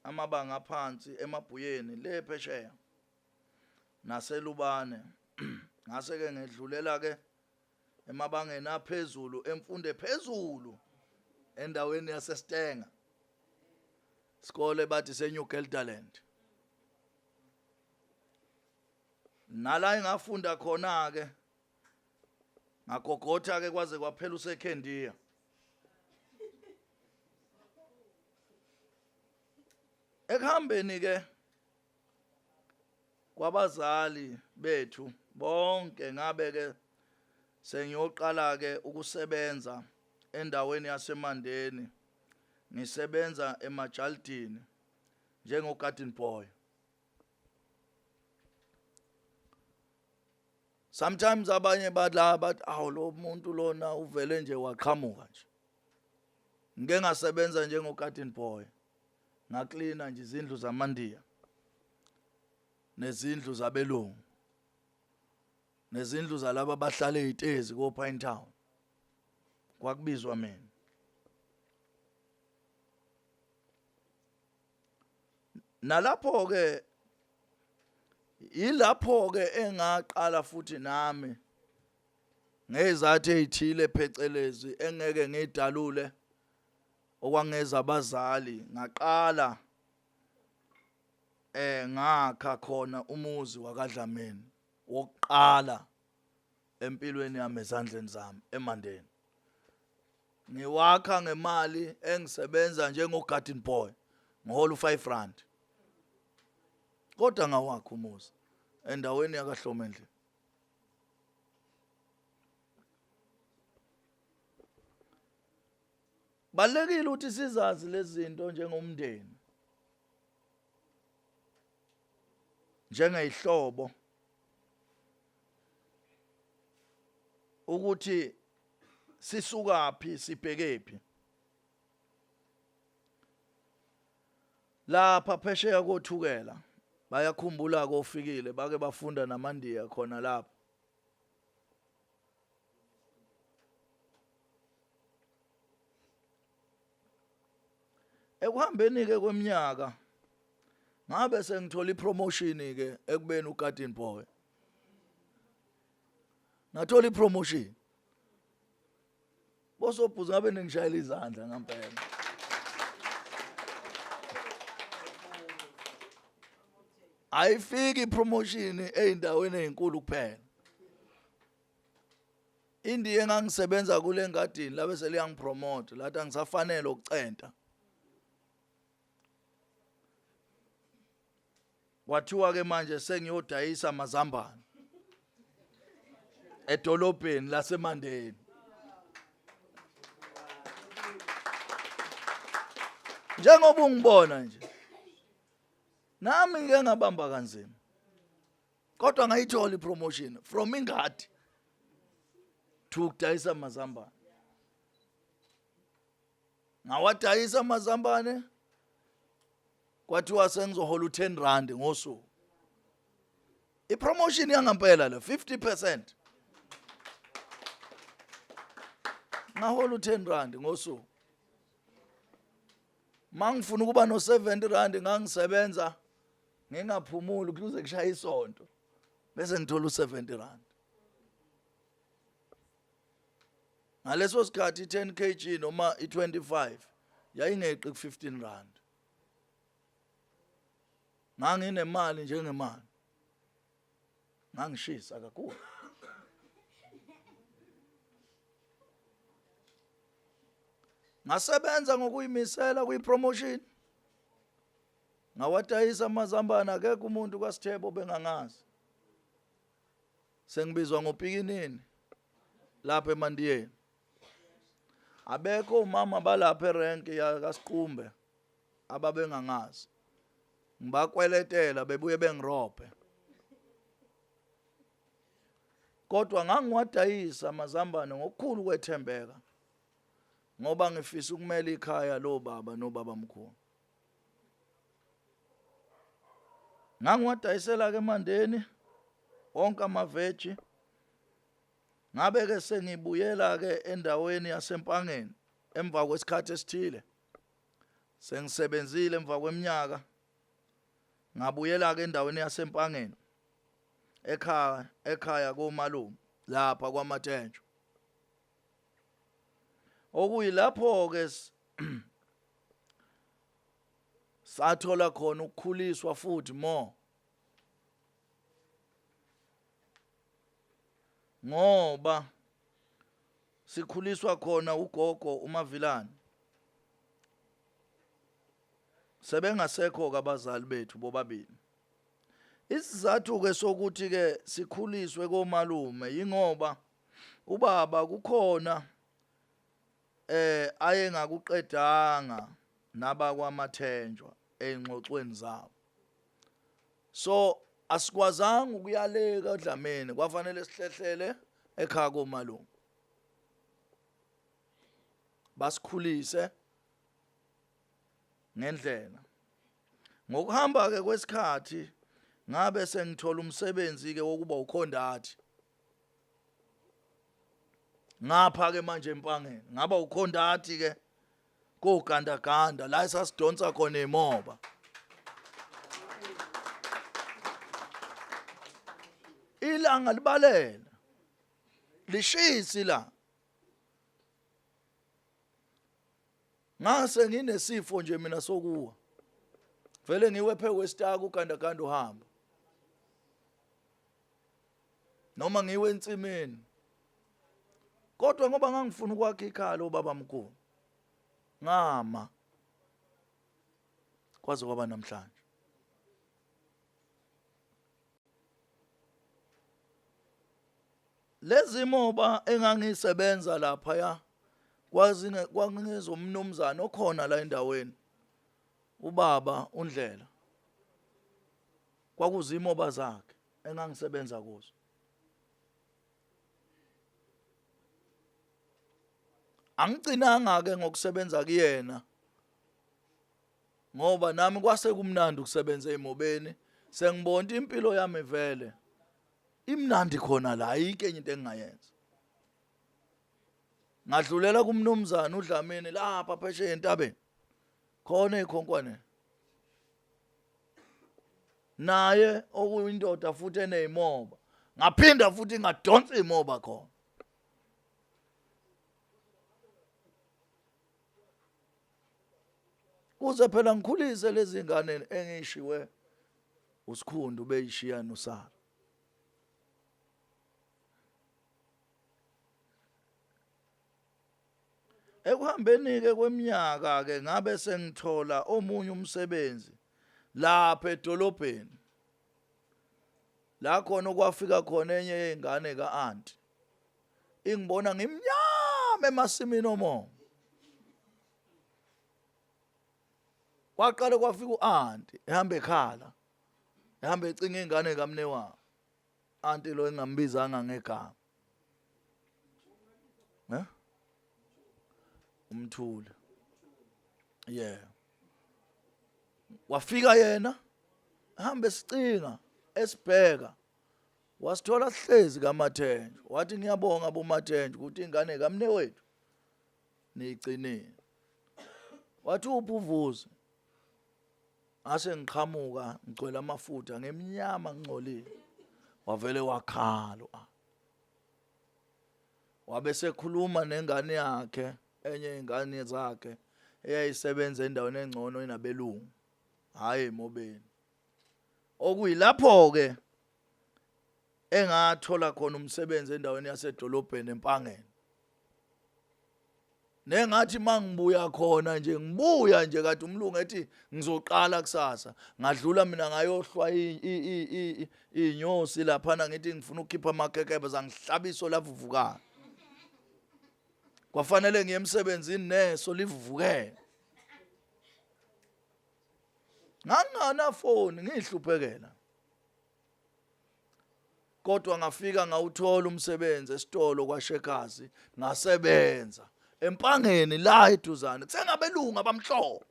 A: amabanga aphansi emabhuyeni le phesheya naselubane ngase ke ngedlulela ke emabangeni aphezulu emfundo ephezulu endaweni yaseStenga isikole bathi seNew Gelderland. Nala engafunda khona ke ngagogotha ke kwaze kwaphela usekhendiya. Ekuhambeni ke kwabazali bethu bonke ngabe ke sengiyoqala ke ukusebenza endaweni yaseMandeni, ngisebenza eMajaldini njengo garden boy. Sometimes abanye badla bathi awu lo muntu lona uvele nje waqhamuka nje. Ngike ngasebenza njengo garden boy. Ngaklina nje izindlu zamandiya nezindlu zabelungu nezindlu zalabo abahlala ezitezi ko Pine Town kwakubizwa mina. Nalapho ke ilapho ke engaqala futhi nami ngezathu ezithile phecelezi engeke ngidalule okwangeza abazali ngaqala ngakha khona umuzi wakaDlamini wokuqala empilweni yami ezandleni zami eMandeni. Ngiwakha ngemali engisebenza njengo garden boy ngohola u5 rand. Kodwa ngawakha umuzi endaweni yakaHlomendle. Balekile ukuthi sizazi lezi zinto njengomndeni. Njengehlobo ukuthi sisukaphi sibhekephi. Lapha phesheya kothukela bayakhumbula kofikile bake bafunda namandiya khona lapha. Ekuhambeni ke kweminyaka ngabe sengithola ipromotion ke ekubeni ugarden boy. Ngathola ipromotion. Bosobhuza ngabe ningishayela izandla ngempela. Ayifiki ipromotion eindaweni ezinkulu kuphela. Indiye engangisebenza kule ngadini labe seliyangipromote lathi angisafanele ukucenta. Kwathiwa ke manje sengiyodayisa amazambane edolobheni laseMandeni. Njengoba ungibona nje nami ngeke ngabamba kanzima kodwa ngayithola ipromotion from ingadi to ukudayisa amazambane. Ngawadayisa amazambane kwathiwa sengizohola u10 rand ngosuku. Ipromotion yangempela le 50%. Ngahola u10 rand ngosuku. Mangifuna ukuba no70 rand ngangisebenza ngingaphumuli kuze kushaya isonto bese ngithola u70 rand. Ngaleso sikhathi 10 kg noma i25 yayingeqi ku15 rand. Nganginemali njengemali. Ngangishisa kakhulu. Ngasebenza ngokuyimisela kuyipromotion. Ngawadayisa amazambane akekho umuntu kwaSithebo bengangazi. Sengibizwa ngoPikinini lapha eMandiyeni. Abekho umama balapha erank yakaSiqumbe ababengangazi. Ngibakweletela bebuye bengirobhe. Kodwa ngangiwadayisa amazambane ngokukhulu kwethembeka. ngoba ngifisa ukumela ikhaya lo baba nobaba mkhulu. Ngangiwadayisela ke Mandeni wonke amaveji. Ngabe ke sengibuyela ke endaweni yaseMpangeni emva kwesikhathi esithile. Sengisebenzile emva kweminyaka. Ngabuyela ke endaweni yaseMpangeni. Ekhaya komalume lapha kwaMathenjwa. Okuyilapho ke sathola khona ukukhuliswa futhi more. Ngoba sikhuliswa khona ugogo uMavilani. Sebengasekho abazali bethu bobabili. Isizathu ke sokuthi ke sikhuliswe komalume yingoba ubaba kukhona ayengakuqedanga nabakwaMathenjwa engxoxweni zabo. So asikwazanga ukuyaleka eDlamini, kwafanele sihlehlele ekhaya komalume. Basikhulise ngendlela. Ngokuhamba ke kwesikhathi ngabe sengithola umsebenzi ke wokuba ukhondathi. Ngapha ke manje eMpangeni ngaba ukhondathi ke koGandaganda la esasidonsa khona imoba. Ilanga libalela lishisi la. Ngase nginesifo nje mina sokuwa. Vele ngiwephe kwesitaka uGandaganda uhamba. Noma ngiwe ensimini. Kodwa ngoba ngangifuna ukwakha ikhaya ubaba mkhulu. Ngama kwaze kwaba namhlanje. Lezi moba engangisebenza lapha ya kwangizomnumzana okhona la endaweni. Ubaba uNdlela. Kwakuzimoba zakhe engangisebenza kuzo. Angigcinanga ke ngokusebenza kuyena. Ngoba nami kwase kumnandi ukusebenza emobeni, sengibona impilo yami vele imnandi khona la, ayike enye into engingayenza. Ngadlulela kumnumzana uDlamini lapha phesheya entabeni. Khona eKhonkwane. Naye okuyindoda futhi enezimoba. Ngaphinda futhi ngadonsa imoba khona. Kuze phela ngikhulise lezi ngane engishiwe uSikhundu beyishiya noSara. Ekuhambeni ke kweminyaka ke ngabe sengithola omunye umsebenzi lapha edolobheni. La khona okwafika khona enye yezingane kaAnti. Ingibona ngimnyama emasimini omomo. Kwaqala kwafika uAnti ehamba ekhala. Ehamba ecinga ingane kaMnewa. Anti lo engambizanga ngegama. Umthule. Yeah. Wafika yena ehamba esicinga esibheka. Wasithola sihlezi kaMathenjwa. Wathi ngiyabonga boMathenjwa ukuthi ingane kaMnewethu niyigcinile. Wathi uphuvuze. Ase ngiqhamuka ngicwela amafutha ngemnyama ngcolile. Wavele wakhala. Wabe sekhuluma nengane yakhe, enye ingane zakhe eyayisebenza endaweni engcono enabelungu. Hayi emobeni. Okuyilapho ke engathola khona umsebenzi endaweni yasedolobheni eMpangeni. Nengathi mangibuya khona nje ngibuya nje kade umlungu ethi ngizoqala kusasa. Ngadlula mina ngayohlwa inyosi lapha ngithi ngifuna ukukhipha amakekebe zangihlabiso lavuvuka. Kwafanele ngiye emsebenzini neso livuvukele. Ngangana phone ngihluphekela. Kodwa ngafika ngawuthola umsebenzi esitolo kwaShekazi ngasebenza. empangeni la eduzane kusengabelungu abamhlophe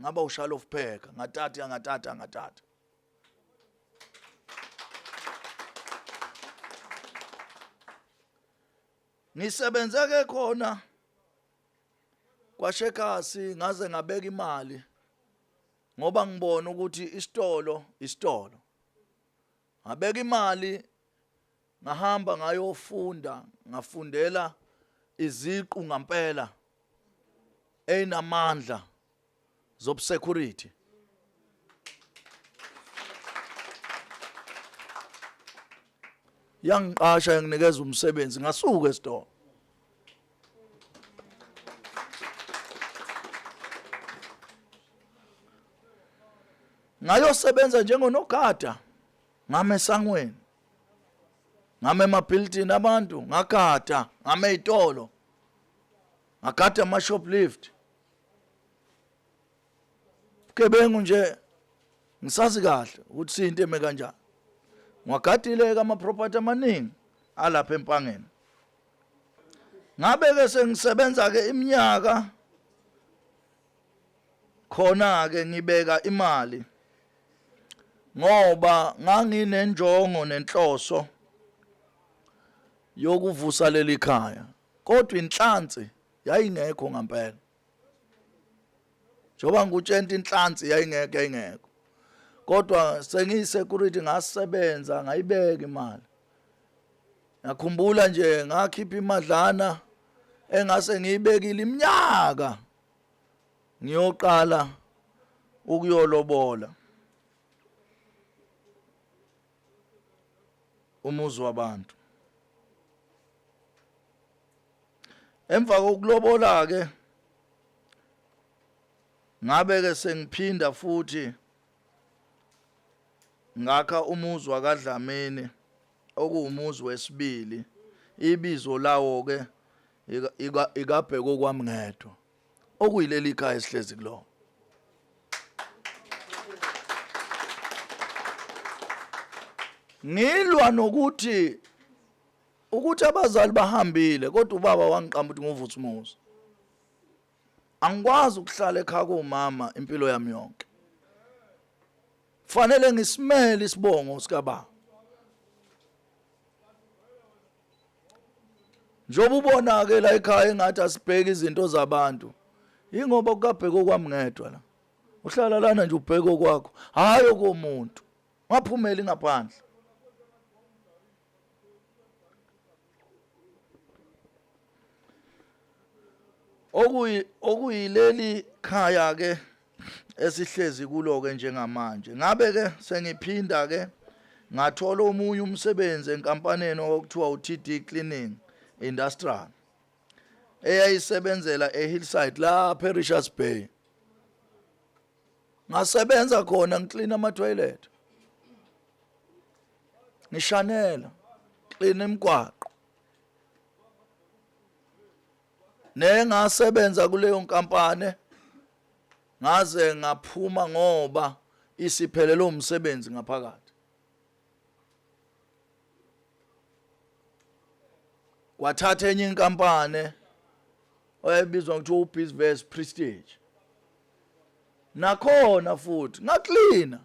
A: ngaba uShalof Pheka ngathatha ngisebenze ke khona kwaShekasi ngaze ngabeka imali ngoba ngibona ukuthi isitolo ngabeka imali ngahamba ngayofunda ngafundela iziqu ngempela einamandla zobsecurity yangiqasha yanginikeza umsebenzi ngasuka esitolo ngayosebenza njengonogada ngame esangweni ngame emabuilding abantu ngagada ngame izitolo ngagada ama shoplift bugebengu nje ngisazi kahle ukuthi sinto eme kanjani ngagadile ama property amaningi alapha empangeni ngabe ke sengisebenza ke iminyaka khona ke ngibeka imali ngoba nganginenjongo nenhloso yokuvusa leli khaya kodwa inhlanzi yayingekho ngempela njoba ngutshenta inhlanzi yayingekho kodwa sengiyisecurity ngasebenza ngayibeka imali ngakhumbula nje ngakhipha imadlana engase ngiyibekile iminyaka ngiyoqala ukuyolobola umuzi wabantu emva kokulobola ke ngabe ke sengiphinda futhi ngakha umuzi wakaDlamini okuwumuzi wesibili ibizo lawo ke ikabheko kwami ngedwa okuyileli khaya esihlezi kulo ngilwa nokuthi abazali bahambile kodwa ubaba wangiqamba ukuthi nguvutha umuzi angikwazi ukuhlala ekhaya komama impilo yami yonke fanele ngisimele isibongo sikababa njoba ubona ke la ekhaya engathi asibheke izinto zabantu ingoba kukabheka kwami ngedwa la uhlala lana nje ubheke kwakho hayi komuntu ngaphumeli ngaphandle okuyileli khaya ke esihlezi kulo ke njengamanje ngabe ke sengiphinda ke ngathola omunye umsebenzi enkampaneni okuthiwa uTD Cleaning Industrial eyayisebenzela eHillside lapha eRichards Bay ngasebenza khona ngiclean ama toilet ngishanela clean imigwaqo nengasebenza kuleyo nkampani ngaze ngaphuma ngoba isiphelele umsebenzi ngaphakathi kwathatha enye inkampani oyibizwa ukuthi uBizvest Prestige nakhona futhi ngacleana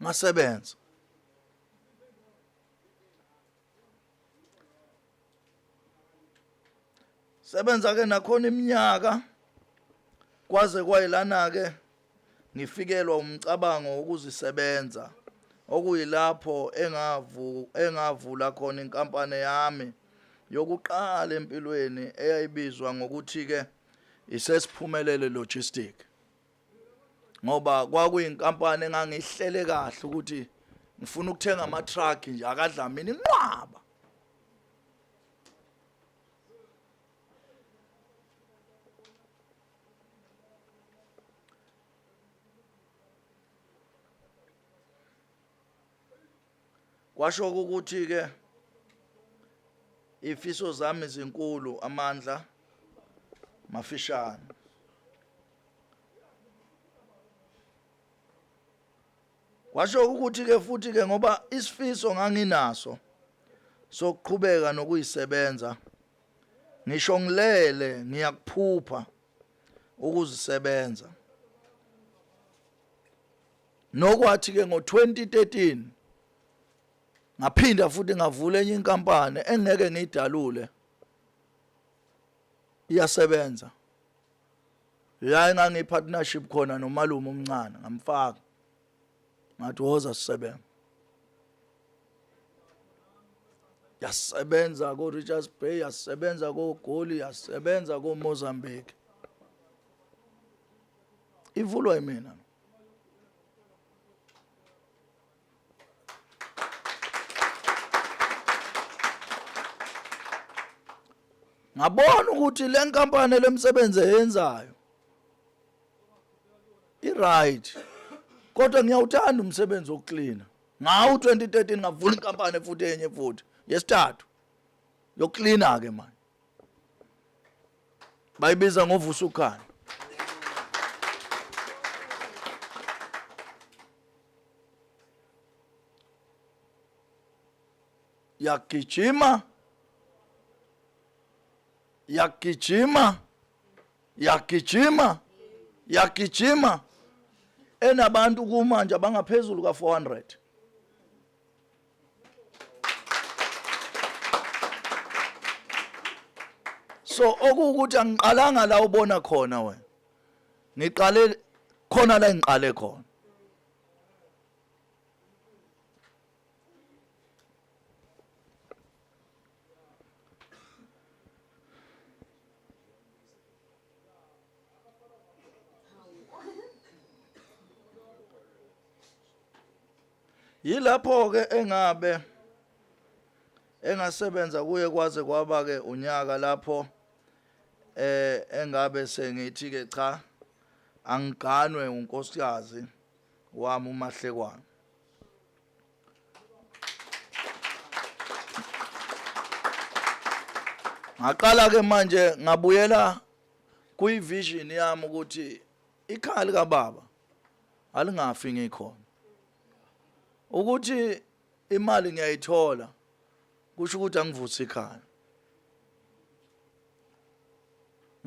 A: ngasebenza sebenza ke nakhona iminyaka kwaze kwayilana ke ngifikelwa umcabango wokuzisebenza okuyilapho engavula khona inkampani yami yokuqala empilweni eyayibizwa ngokuthi ke isesiphumelele logistic ngoba kwakuyinkampani engangihlele kahle ukuthi ngifuna ukuthenga ama truck nje akaDlamini inqwaba kwasho ukuthi ke ifiso zami izinkulu amandla mafishane kwasho ukuthi ke futhi ke ngoba isifiso nganginaso sokuqhubeka nokuyisebenza ngisho ngilele ngiyakuphupha ukuzisebenza nokwathi ke ngo2013 ngaphinda futhi ngavula enye inkampani engeke ngidalule iyasebenza la engangipartnership khona nomalume omncane ngamfaka ngathi woza sisebenza yasebenza ko Richards Bay yasebenza ko Goli yasebenza ko Mozambique ivulwa yimina ngabona ukuthi le nkampani lemsebenzi eyenzayo right kodwa ngiyawuthanda umsebenzi wokucleana ngawo 2013 ngavula inkampani futhi enye futhi yesithathu yokucleana ke manje bayibiza ngovusa ukhanya yakigijima yakigijima yakigijima yakigijima enabantu kumanje abangaphezulu ka400 so okuwukuthi angiqalanga la ubona khona wena ngiqale khona la ngiqale khona yilapho ke engasebenza kuye kwaze kwaba ke unyaka lapho engabe sengithi ke cha angiganwe unkosikazi wami uMahlekwana ngaqala ke manje ngabuyela kuyivision yami ukuthi ikhaya lika baba alingafi ngikhona ukuthi imali ngiyayithola kusho ukuthi angivusi ikhaya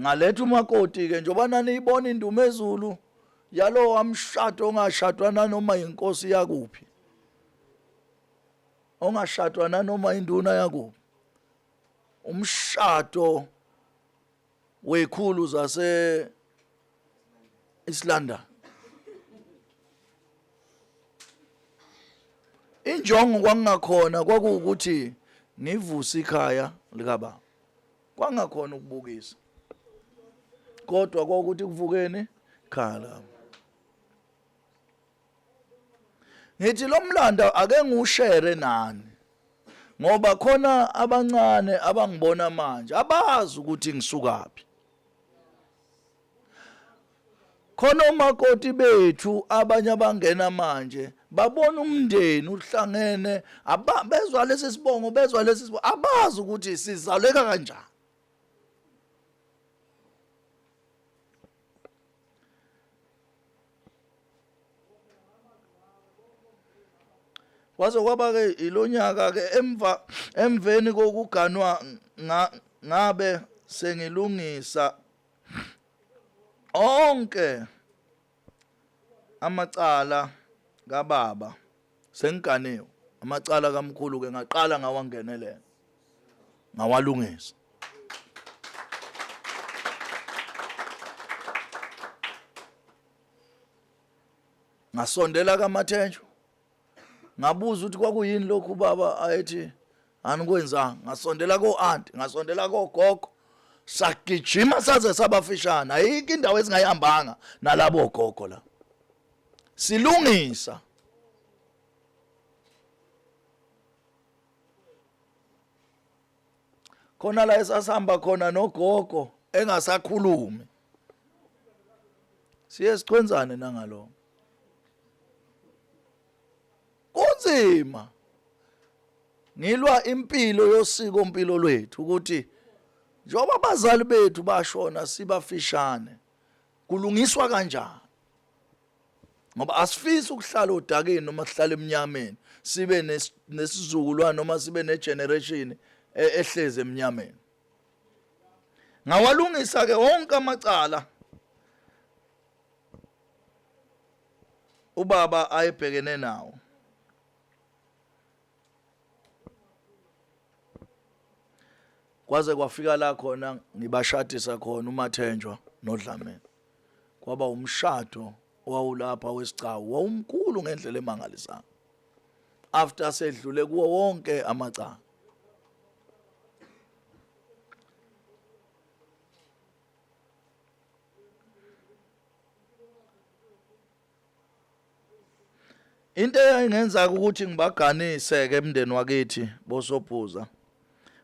A: ngaletha umakoti ke njoba naniyibona indumezulu yalo wamshado ongashadwa nanoma inkosi yakuphi ongashadwa nanoma induna yakuphi umshado wekhulu zase Islanda injongo kwangakhona kwakuwukuthi ngivuse ikhaya lika baba kwangakhona ukubukisa kodwa kwakuthi kuvukeni khala ngithi lo mlando ake ngiushare nani ngoba khona abancane abangibona manje abazi ukuthi ngisukaphi khona umakoti bethu abanye abangena manje babona umndeni uhlangene bezwa lesi sibongo abazi ukuthi sizaleka kanjani kwaze kwaba ke ilonyaka ke emveni kokuganwa ngabe sengilungisa onke amacala kababa sengiganiwe amacala kamkhulu ke ngaqala ngawangenelela ngawalungisa ngasondela kaMathenjwa ngabuza ukuthi kwakuyini lokhu baba ayethi anikwenzanga ngasondela ko-aunt ngasondela kogogo sagijima saze sabafishana ayikho indawo ezingayihambanga nalabo gogo la silungisa khona la esasihamba khona nogogo engasakhulumi siye sichwenzane nangalo kunzima ngilwa impilo yosiko mpilo lwethu ukuthi njengoba abazali bethu bashona sibafishane kulungiswa kanjani ngoba asifisi ukuhlala odakeni noma sihlala eminyameni sibe nesizukulwane noma sibe negeneration ehleze eminyameni. Ngawalungisa ke wonke amacala ubaba ayebhekene nawo. Kwaze kwafika la khona ngibashadisa khona uMathenjwa noDlamini. Kwaba umshado owawulapha wesicawu wawumkhulu ngendlela emangalisayo. After sedlule kuwo wonke amacala. Into eyayingenza ukuthi ngibaganise ke emndeni wakithi boSobhuza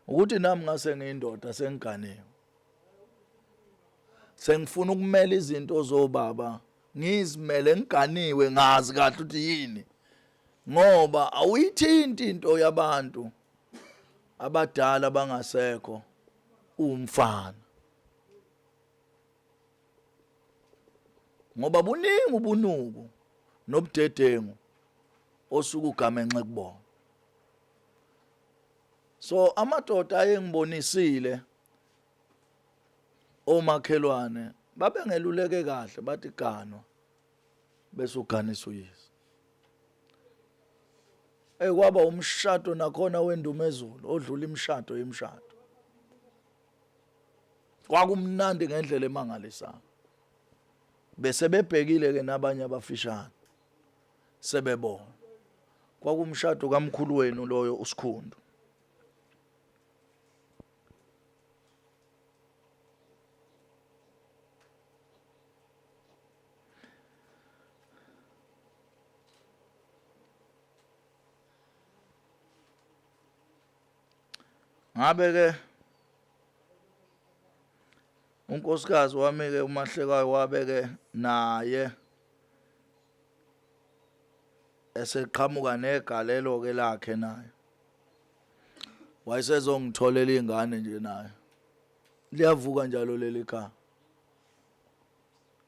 A: ukuthi nami ngase ngiyindoda sengiganiwe. Sengifuna ukumela izinto zobaba, ngizimele ngiganiwe ngazi kahle ukuthi yini. Ngoba awuyithinti into yabantu abadala bangasekho umfana. Ngoba buningi ubunuku nobudedengu osuku ugamenxe kubona. So amadoda ayengibonisile omakhelwane babengeluleke kahle bathi ganwa bese uganisa uyise. Kwaba umshado nakhona wendumezulu odlula imishado yemishado. Kwakumnandi ngendlela emangalisayo. Bese bebhekile ke nabanye abafishane sebebona. Kwakumshado kamkhulu wenu loyo uSikhundu. Ngabe ke unkosikazi wami ke uMahlekayo wabe ke naye eseqhamuka negalelo ke lakhe naye. Wayesezongitholela ingane nje naye. Liyavuka njalo leli khaya.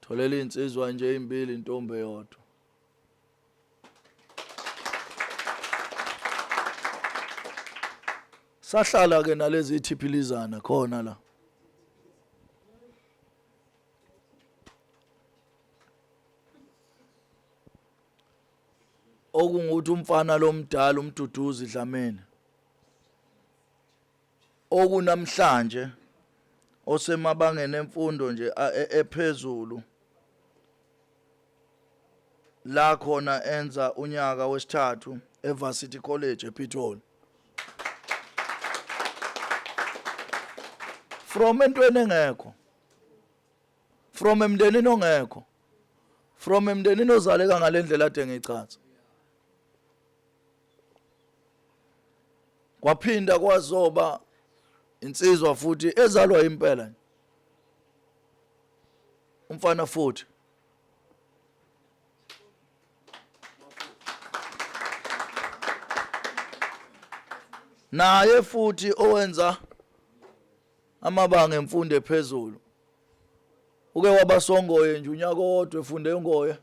A: Tholela insizwa nje ezimbili intombi eyodwa. Sahlala ke nalezi ithipilizana khona la. Okunguthi umfana lomdala umduduzi Dlamini. Okunamhlanje osemabangeni emfundo nje ephezulu. La khona enza unyaka wesithathu eVarsity College ePitoli. From entweni engekho. From emndenini ongekho. From emndenini ozaleka ngalendlela ade ngichaza. Kwaphinda kwazoba insizwa futhi ezalwa impela. Umfana futhi. Naye futhi owenza amabanga emfundo ephezulu. Uke wabasongoye nje unyaka wodwa efunde uNgoye.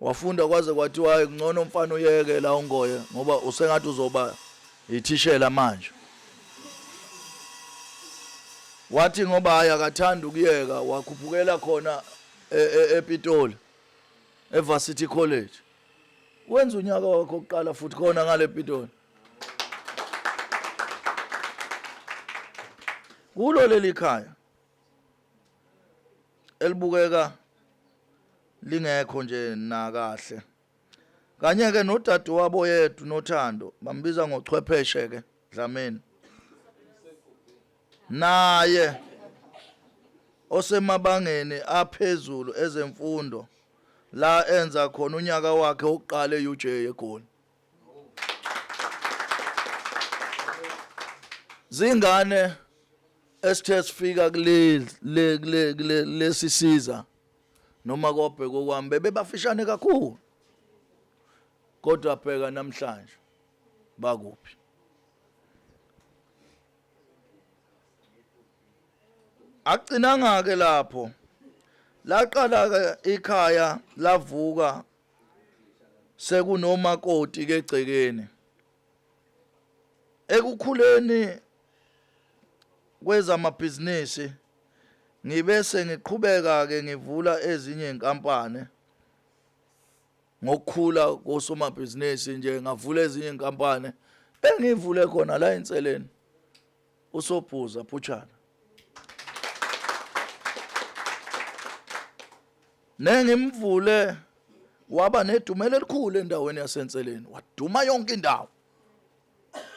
A: Wafunda kwaze kwathiwa kungcono umfana uyeke la uNgoye ngoba usengathi uzoba ithishela manje. Wathi ngoba hayi akathanda ukuyeka wakhuphukela khona ePitoli eVarsity College. Wenza unyaka wakhe oqala futhi khona ngale ePitoli. Kulo leli khaya elibukeka lingekho nje na kahle. Kanye ke nodadewabo yethu noThando bambiza ngochwepheshe ke Dlamini. Naye osemabangeni aphezulu ezemfundo la enza khona unyaka wakhe oqala eUJ eGoli. Zingane esithe sifika lesisiza noma kobheka kwami bebafishane kakhulu. Kodwa bheka namhlanje bakuphi. Agcinanga ke lapho laqala ke ikhaya lavuka sekunomakoti ke egcekeni ekukhuleni kwezamabhizinisi ngibese ngiqhubeka ke ngivula ezinye inkampani ngokukhula kosomabhizinisi nje ngavula ezinye inkampani engivule khona la eNtseleni uSobhuza Phutshana nengimvule waba nedumela elikhulu endaweni yaseNtseleni waduma yonke indawo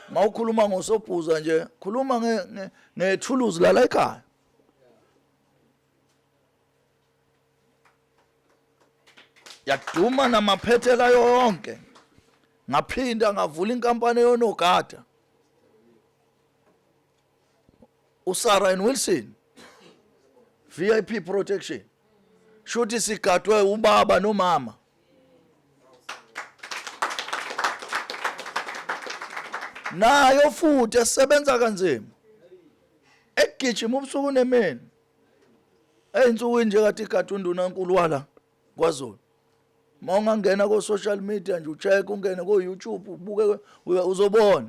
A: mawukhuluma ngoSobhuza nje khuluma ngethuluzi la ekhaya yaduma namaphethela yonke ngaphinda ngavula inkampani yonogada uSarah and Wilson VIP protection shuthi sigadwe ubaba nomama nayo futhi esebenza kanzima egijima ubusuku nemini eyinsuku nje kathi igada uNdunankulu wala kwaZulu mawungangena ko social media nje ucheck ungene ko YouTube ubuke uzobona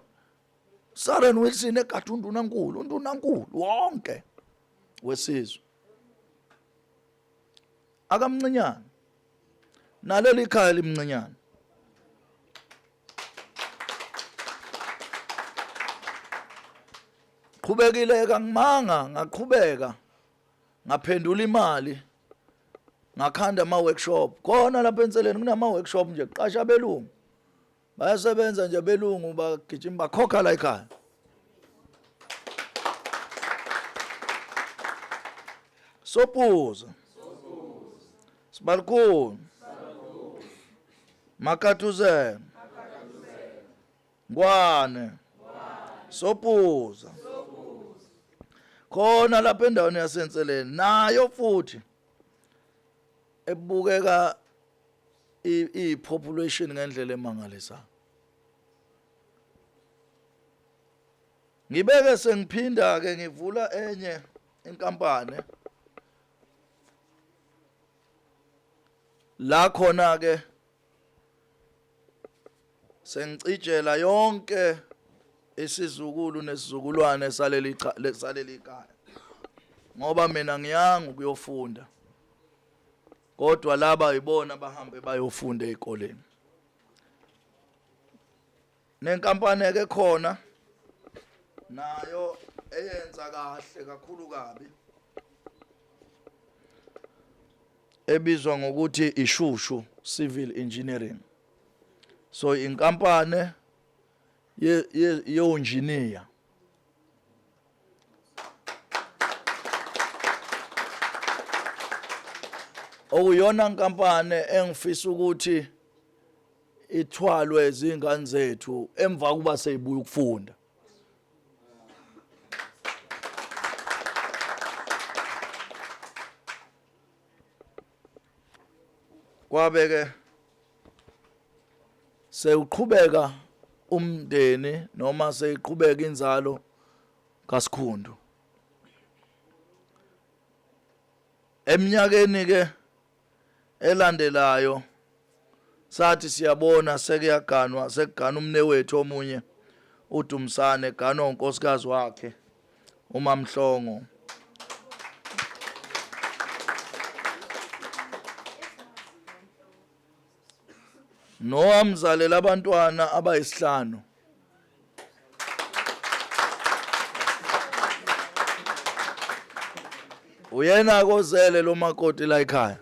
A: Sarah Wilson egada uNdunankulu wonke wesizwe akamncinyane naleli khaya limncinyane qhubekile kangimanga ngaqhubeka ngaphendula imali ngakhanda ama workshop khona lapha eNtseleni kunama workshop nje qasha belungu bayasebenza nje belungu bagijima bakhokha la ekhaya Sobhuza Sibalkoni Makatuzeni Ngwane Sobhuza khona lapha endaweni yaseNtseleni nayo futhi ebukeka population ngendlela emangalisayo ngibeke sengiphinda ke ngivula enye inkampani la khona ke sengicijela yonke isizukulu nesizukulwane saleli ekhaya ngoba mina ngiyanga ukuyofunda kodwa laba ibona bahambe bayofunda ezikoleni nenkampani ke khona nayo eyenza kahle kakhulu kabi ebizwa ngokuthi iShushu Civil Engineering so inkampani ye-engineer okuyona inkampani engifisa ukuthi ithwalwe izingane zethu emva kuba seyibuya ukufunda kwabeke sewuqhubeka umndeni noma seyiqhubeka inzalo kaSikhundu eminyakeni ke elandelayo sathi siyabona sekuyaganwa sekugana umnewethu omunye uDumsane gana unkosikazi wakhe uMamhlongo noamzalela abantwana abayisihlanu uyena kozele lo makoti la ekhaya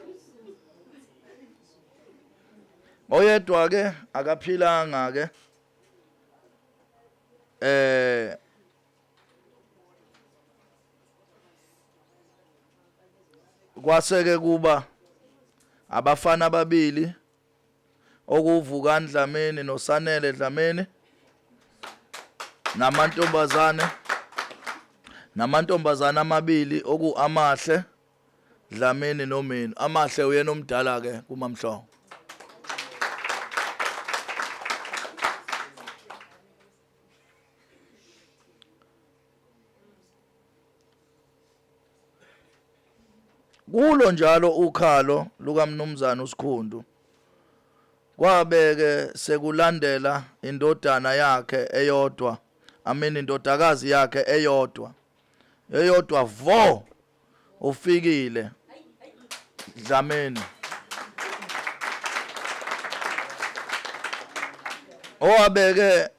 A: oyedwa ke akaphilanga ke kwaseke kuba abafana ababili okuvukani Dlamini noSanele Dlamini namantombazana amabili okuAmahle Dlamini noMini Amahle uyena omdala ke kuMamhlongo kulo njalo ukhalo lukaMnumzana uSikhundu kwabeke sekulandela indodana yakhe eyodwa indodakazi yakhe eyodwa vo ufikile Dlamini owabeke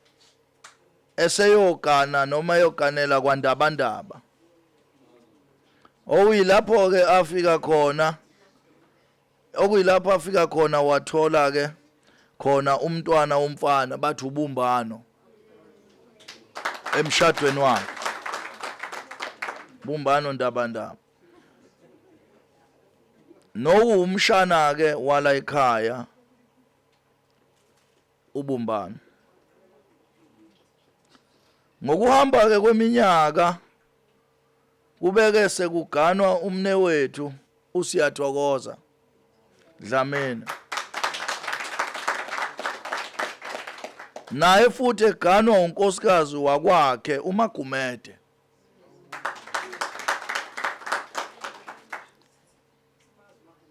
A: eseyogana noma yoganela kwaNdabandaba okuyilapho ke afika khona wathola ke khona umntwana womfana bathi ubumbano emshadweni wakhe Bumbano Ndabandaba umshana ke wala ekhaya ubumbano ngokuhamba ke kweminyaka kubeke sekuganwa umnewethu uSiyathokoza Dlamini naye futhi eganwa unkosikazi wakwakhe uMagumede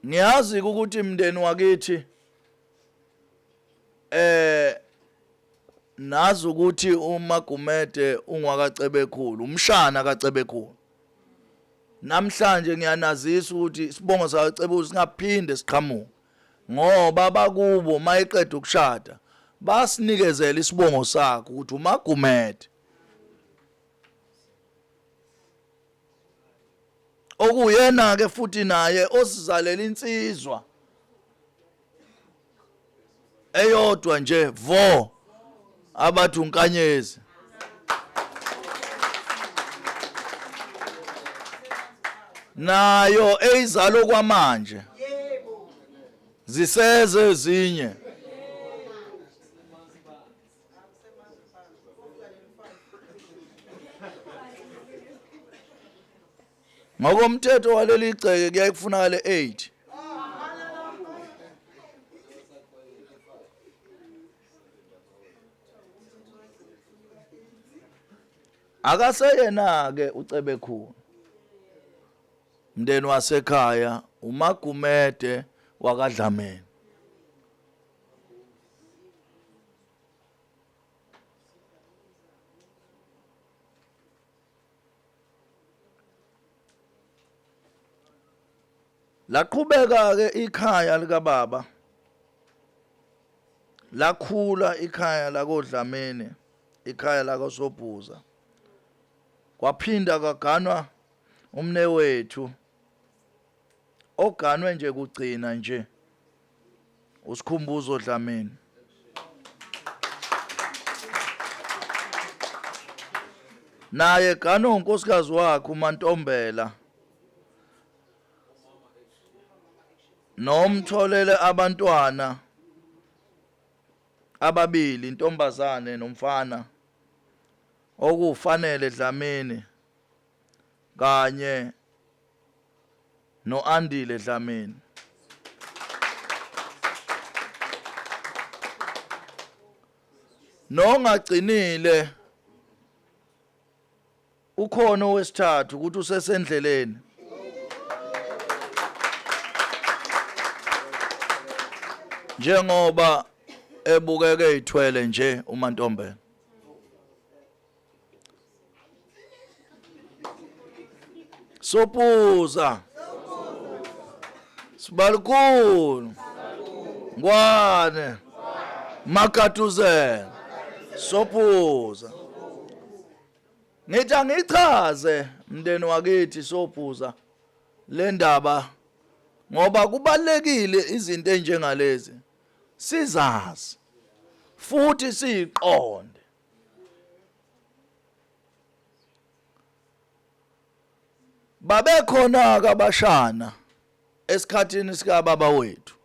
A: Ngiyazi ukuthi imndeni wakithi nazi ukuthi uMagumede ungwakaCebekhulu umshana kaCebekhulu namhlanje ngiyanazisa ukuthi isibongo sakaCebekhulu singaphinde siqhamuke ngoba bakubo mayiqeda ukushada basinikezela isibongo sakhe ukuthi uMagumede okuyena ke futhi naye osizalela insizwa eyodwa nje vo abathi uNkanyezi nayo eyizalo kwamanje ziseze ezinye ngokomthetho waleli gceke kuyaye kufunakale 8 akaseyena ke uCebekhulu mndeni wasekhaya uMagumede wakaDlamini laqhubeka ke ikhaya lika baba lakhula ikhaya lakoDlamini ikhaya lakoSobhuza kwaphinda kaganwa umnewethu oganwe nje kugcina nje uSikhumbuzo Dlamini naye ganwa unkosikazi wakhe uMantombela nomtholele abantwana ababili intombazane nomfana okufanele Dlamini kanye noAndile Dlamini nongagcinile ukhona owesithathu ukuthi usesendleleni njengoba ebukeke ithwele nje uMantombela Sobhuza Sibalukhulu Ngwane Makatuzela Sobhuza ngithi angichaze mndeni wakithi Sobhuza le ndaba ngoba kubalekile izinto enjengalezi sizazi futhi siqonde babekhona abashana esikhathini sika baba wethu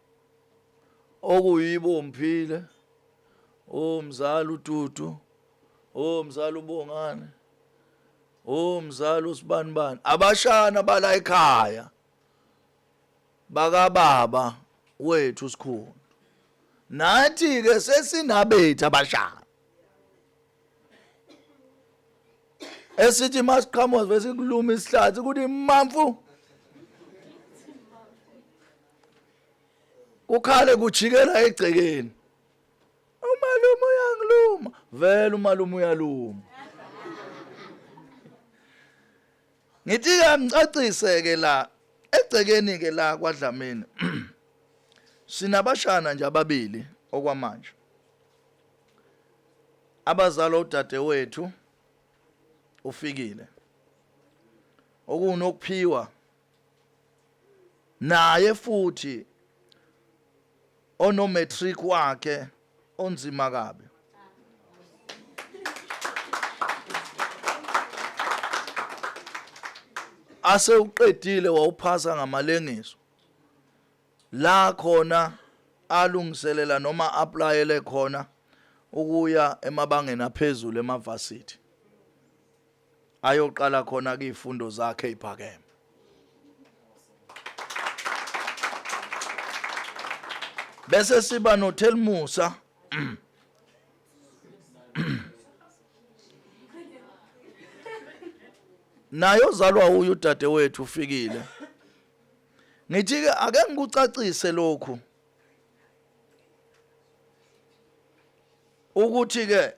A: okuyibo Mphile umzala uTutu umzala uBongane umzala uSibanibani abashana bala ekhaya baka baba wethu Sikhundu nathi ke sesinabethu abashana esithi masiqhamuka bese kuluma isihlathi ukuthi mamfu kukhale kujikela egcekeni. Umalume uyangiluma, vele umalume uyaluma. Ngithi ngicacise ke la egcekeni ke la kwaDlamini. Sinabashana nje ababili okwamanje. Abazali udadewethu ufikile. Okunokuphiwa naye futhi ono matric wakhe onzima kabi. Ase uqedile wawuphasa ngamalengiso. La khona alungiselela noma applyele khona ukuya emabangeni aphezulu emavasithi. Ayoqala khona ke izifundo zakhe eziphakeme. Bese siba no Thelmusa nayo zalwa uyu dadewethu ufikile. Ngithi ke ake ngikucacise lokhu ukuthi ke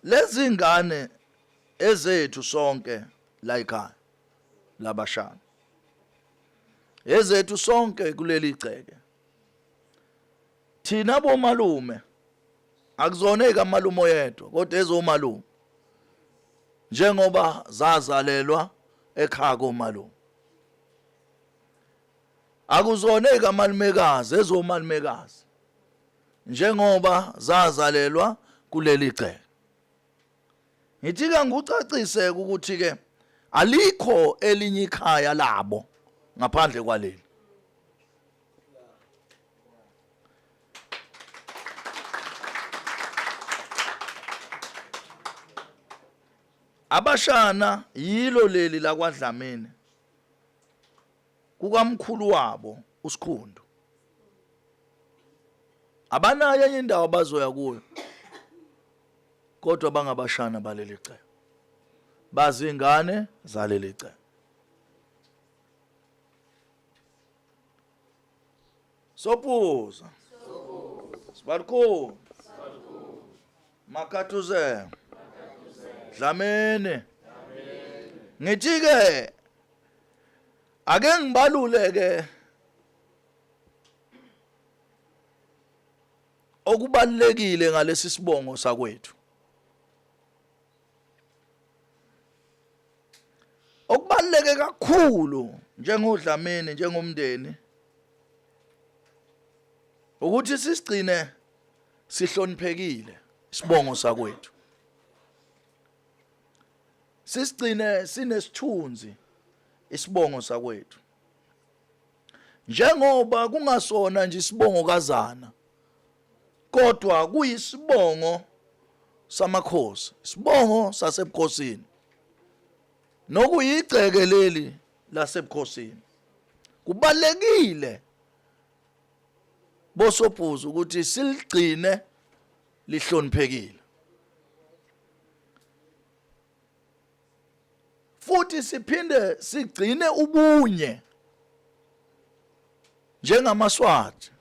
A: lezi ngane ezethu sonke la ekhaya labashana ezethu sonke kuleli igceke thina bomalume akuzoneke amalume yedwa kodwa ezomalume njengoba zazalelwa ekhaya komalume akuzoneke amalumekazi ezomalumekazi njengoba zazalelwa kuleli igceke. Ngithi ke ngikucacise ukuthi ke alikho elinye ikhaya labo ngaphandle kwaleli. Abashana yilo leli la kwaDlamini kukamkhulu wabo uSikhundu. Abanayo enye indawo abazoya kuyo kodwa bangabashana baleli igceke. Bazingane zaleli igceke. Sopuza. Sibalikhulu. Makathuze. Dlamini. Ngithi ke ake ngibaluleke okubalekile ngalesi sibongo sakwethu. Okubaleke kakhulu njengoDlamini njengomndeni ukuthi sisigcine sihloniphekile isibongo sakwethu. Sisigcine sinesithunzi isibongo sakwethu. Njengoba kungasona nje isibongo kazana kodwa kuyisibongo samakhosi, isibongo sasebukhosini. Nokuyigceke leli lasebukhosini. Kubalekile bosobhuzu ukuthi siligcine lihloniphekile. Futhi siphinde sigcine ubunye njengamaSwati.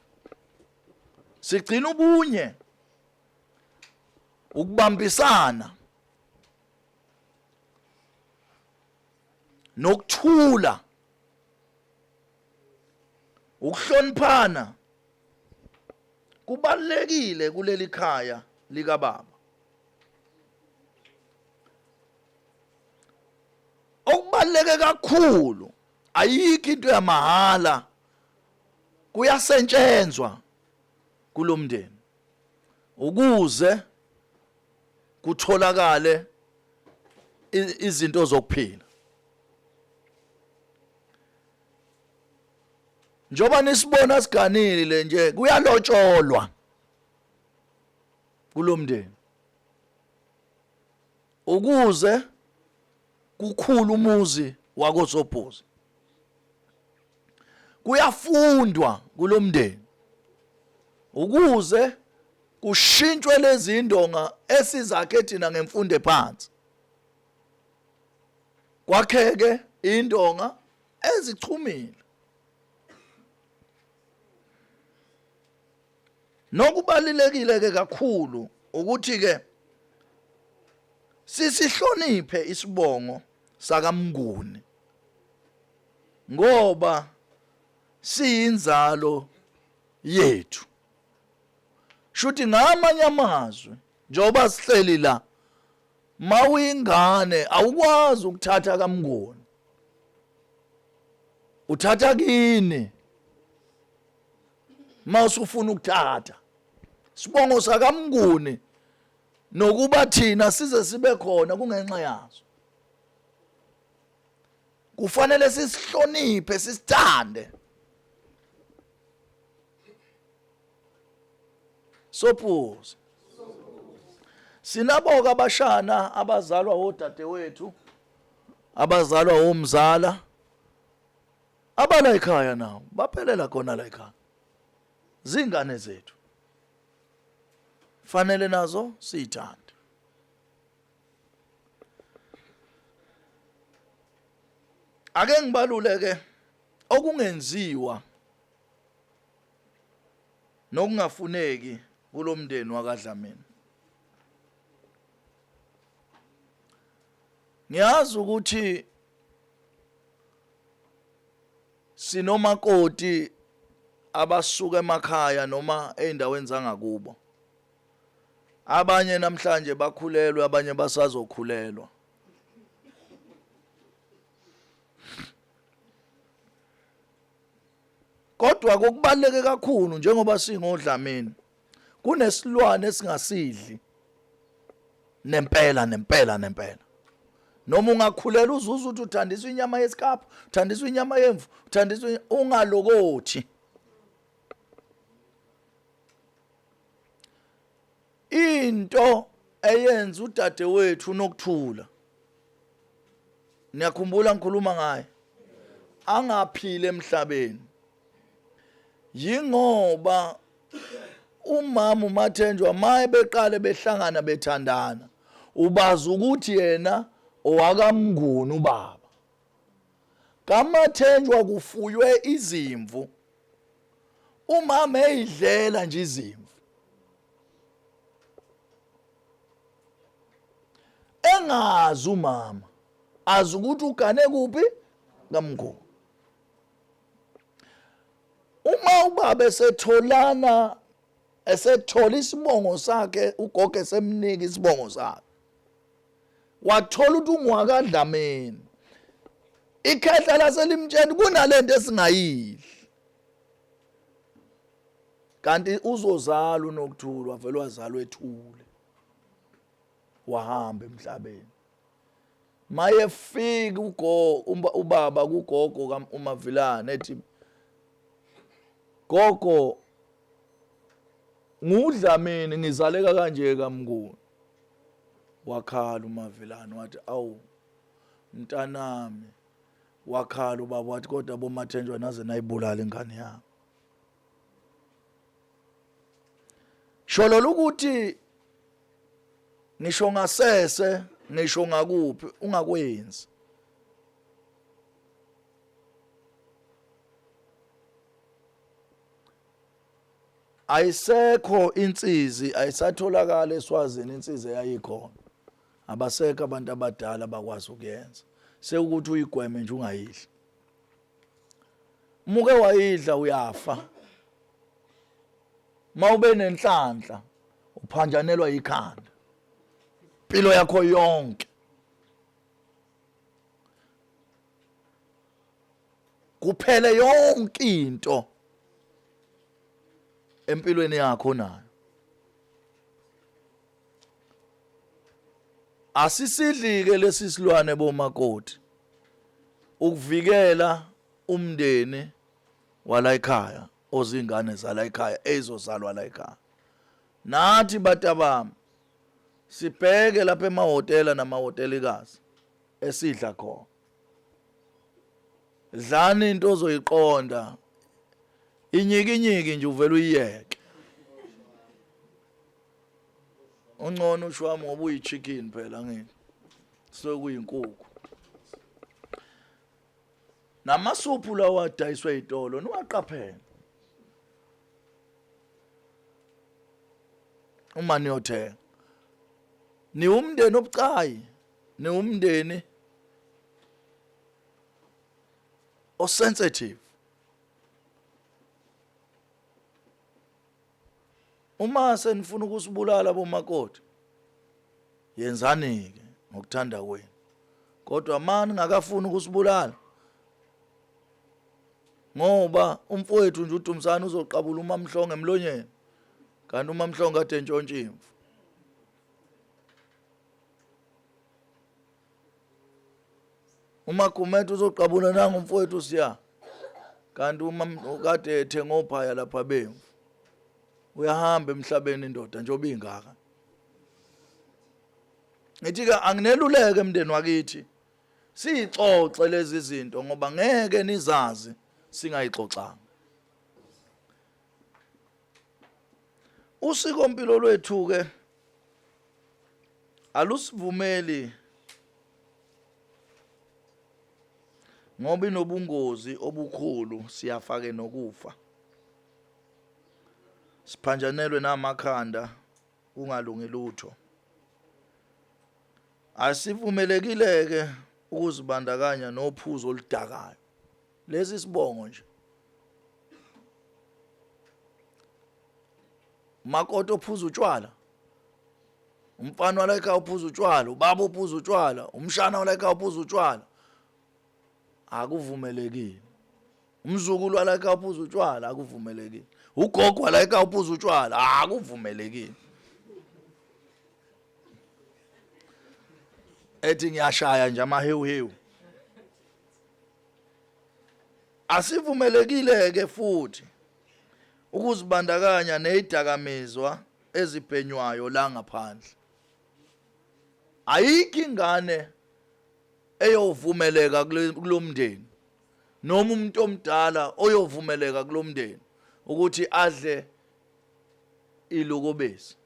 A: Sigcina ubunye ukubambisana nokuthula ukuhloniphana kubalekile kuleli khaya lika baba. Okubaleke kakhulu ayikho into yamahala kuyasetshenzwa kulomndeni ukuze kutholakale izinto zokuphila. Njoba nisibona siganile nje kuyalotsholwa kulomndeni ukuze kukhulu umuzi wakoSobhuza. Kuyafundwa kulomndeni ukuze kushintshwe lezi indonga esizakhe thina ngemfundo ephansi. Kwakheke indonga ezichumile Nokubalulekile ke kakhulu ukuthi ke sisihloniphe isibongo sakaMnguni ngoba siyinzalo yethu. Shuthi ngamanye amazwi njoba sihleli la mawuyingane awukwazi ukuthatha kaMnguni, uthatha kini mawusufuna ukuthatha sibongo sakaMnguni, nokuba thina size sibe khona kungenxa yazo. Kufanele sisihloniphe, sisithande. Sophuza sinabo abashana abazalwa odadewethu, abazalwa omzala, abala ekhaya nawo baphelela khona la ekhaya, zingane zethu, fanele nazo siyithande. Ake ngibaluleke okungenziwa nokungafuneki kulomndeni wakaDlamini. Ngiyazi ukuthi sinomakoti abasuka emakhaya noma eindaweni zangakubo. Abanye namhlanje bakhulelwe, abanye basazokhulelwa. Kodwa kokubaleke kakhulu njengoba singoDlamini, kunesilwane esingasidli nempela. Noma ungakhulela uzuza ukuthi uthandiswa inyama yesikapha, uthandiswa inyama yemvu, uthandiswa ungalokothi. Into eyenza udadewethu uNokuthula, niyakhumbula ngikhuluma ngaye, angaphile emhlabeni, yingoba umama uMathenjwa maye beqale behlangana bethandana, ubazi ukuthi yena owakaMnguni ubaba. KaMathenjwa kufuywe izimvu, umama eyidlela nje izimvu, engazi umama, azi ukuthi ugane kuphi kaMnguni. Uma ubaba esetholana, esethola isibongo sakhe, ugogo esemnika isibongo sakhe, wathola ukuthi ungwakaDlamini, ikhehla laselimtsheni kunalento esingayidli. Kanti uzozala uNokuthula, wavele wazalwa ethule, wahamba emhlabeni. Maye fika ubaba kugogo uMavilane ethi, gogo nguDlamini ngizaleka kanje kaMnguni. Wakhala uMavilane wathi, awu mntanami, wakhala ubaba wathi, kodwa boMathenjwa naze nayibulala ingane yami. Sholo ukuthi ngisho ngasese, ngisho ngakuphi ungakwenzi. Ayisekho insizi, ayisatholakala eSwazini insizi eyayikhona. Abasekho abantu abadala bakwazi ukuyenza. Sekuthi uyigweme nje ungayidli. Muke wayidla uyafa. Mawube nenhlanhla uphanjanelwa ikhanda, impilo yakho yonke. Kuphele yonke into empilweni yakho nayo. Asisidlike lesi silwane bomakoti ukuvikela umndeni wala ekhaya, ozingane zala ekhaya ezozalwa la ekhaya. Nathi batabami sibheke lapha emahotela namahotelikazi esidla khona. Dlani into ozoyiqonda, inyikinyiki nje uvela uyiyeke. Ungcono ushwami ngoba uyichicken phela ngini, sokuyinkukhu. Namasuphu lawa adayiswe ezitolo niwaqaphela. uma niyothenga. Ni umndeni obucayi, ni umndeni osensitive. Uma senifuna ukusibulala bomakoti, yenzani ke ngokuthanda kwenu. Kodwa manje ngakafuni ukusibulala. Ngoba umfowethu nje uDumsana uzoqabula uMamhlongo emlonyeni. Kanti uMamhlongo kade entshontsha imvu. uMagumede uzoqabula nanga umfowethu siya. Kanti kade ethenga ophaya lapha bemvu. Uyahamba emhlabeni indoda njengoba ingaka. Ngithi ke angineluleke emndeni wakithi. Sixoxe lezi zinto ngoba ngeke nizazi singayixoxanga. Usiko mpilo lwethu ke alusivumeli ngoba inobungozi obukhulu, siyafake nokufa. Siphanjanelwe namakhanda kungalungi lutho. Asivumelekile ke ukuzibandakanya nophuzo oludakayo. Lesi sibongo nje. Umakoti ophuza utshwala, umfana wala ekhaya ophuza utshwala, ubaba ophuza utshwala, umshana wala ekhaya ophuza utshwala, akuvumelekile. Umzukulu wala ekhaya ophuza utshwala, akuvumelekile. Ugogo wala ekhaya ophuza utshwala, akuvumelekile. Ethi ngiyashaya nje amahewu. Asivumelekile ke futhi ukuzibandakanya nezidakamizwa ezibhenywayo la ngaphandle. Ayikho ingane eyovumeleka kulomndeni noma umuntu omdala oyovumeleka kulomndeni ukuthi adle ilokobesi.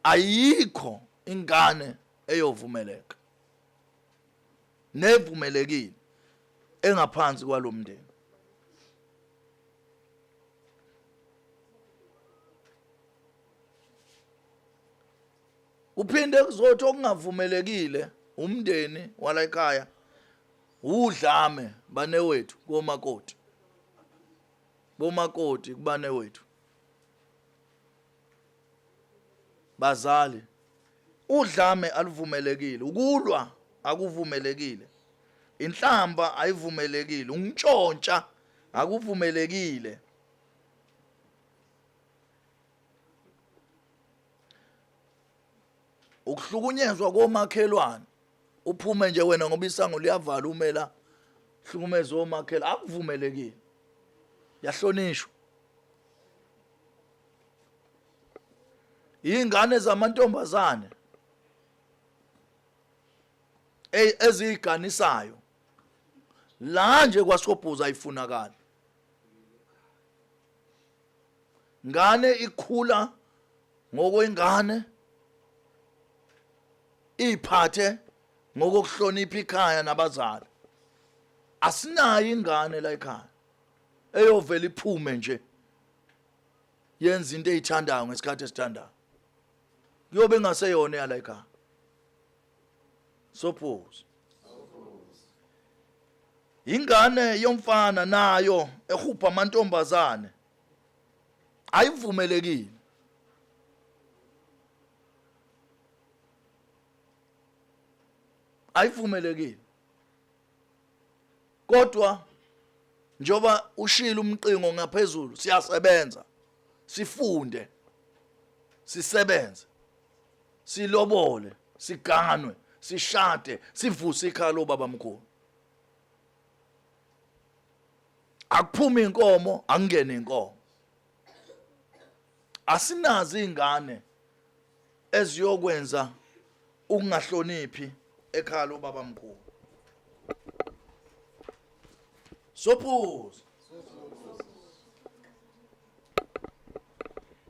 A: Ayikho ingane eyovumeleka nevumelekile engaphansi kwalomndeni. Uphinde kuzothi okungavumelekile umndeni wala ekhaya udlame banewethu komakoti. Bomakoti kubanewethu. Bazali, udlame aluvumelekile, ukulwa akuvumelekile. Inhlamba ayivumelekile, ungitshontsha akuvumelekile. Ukuhlukunyezwa komakhelwane, uphume nje wena ngoba isango liyavala umela hlukumeza omakhelwane, akuvumelekile. Yahlonishwa. Ingane zamantombazane eziganisayo la nje kwaSobhuza ayifunakala. Ngane ikhula ngokwengane, iphathe ngokuhlonipha ikhaya nabazali. Asinayo ingane la ekhaya eyovela iphume nje yenza into ezithandayo ngesikhathi esithandayo. Kuyobe ngaseyona yala ekhaya. Suppose ingane yomfana nayo ehupha amantombazane ayivumelekile. Ayivumelekile. Kodwa njoba ushila umqingo ngaphezulu, siyasebenza, sifunde, sisebenze, silobole, siganwe, sishade, sivuse ikhaya lobaba mkhulu. Akuphuma inkomo, angene inkomo. Asinazi ingane eziyokwenza ukungahloniphi ekhaya lobaba mkhulu. Suppose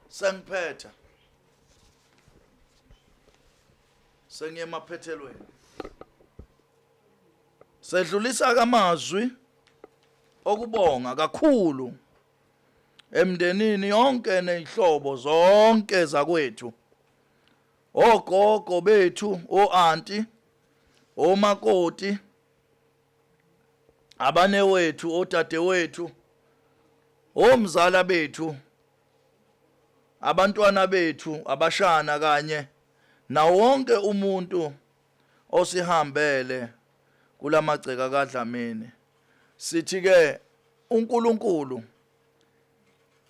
A: sengiphetha sengiye emaphethelweni, sedlulisa kamazwi okubonga kakhulu emndenini yonke nezihlobo zonke zakwethu, ogogo bethu, o-anti, omakoti, abanewethu, odadewethu, omzala bethu, abantwana bethu, abashana kanye nawo wonke umuntu osihambele kulamagceka kaDlamini. Sithi ke uNkulunkulu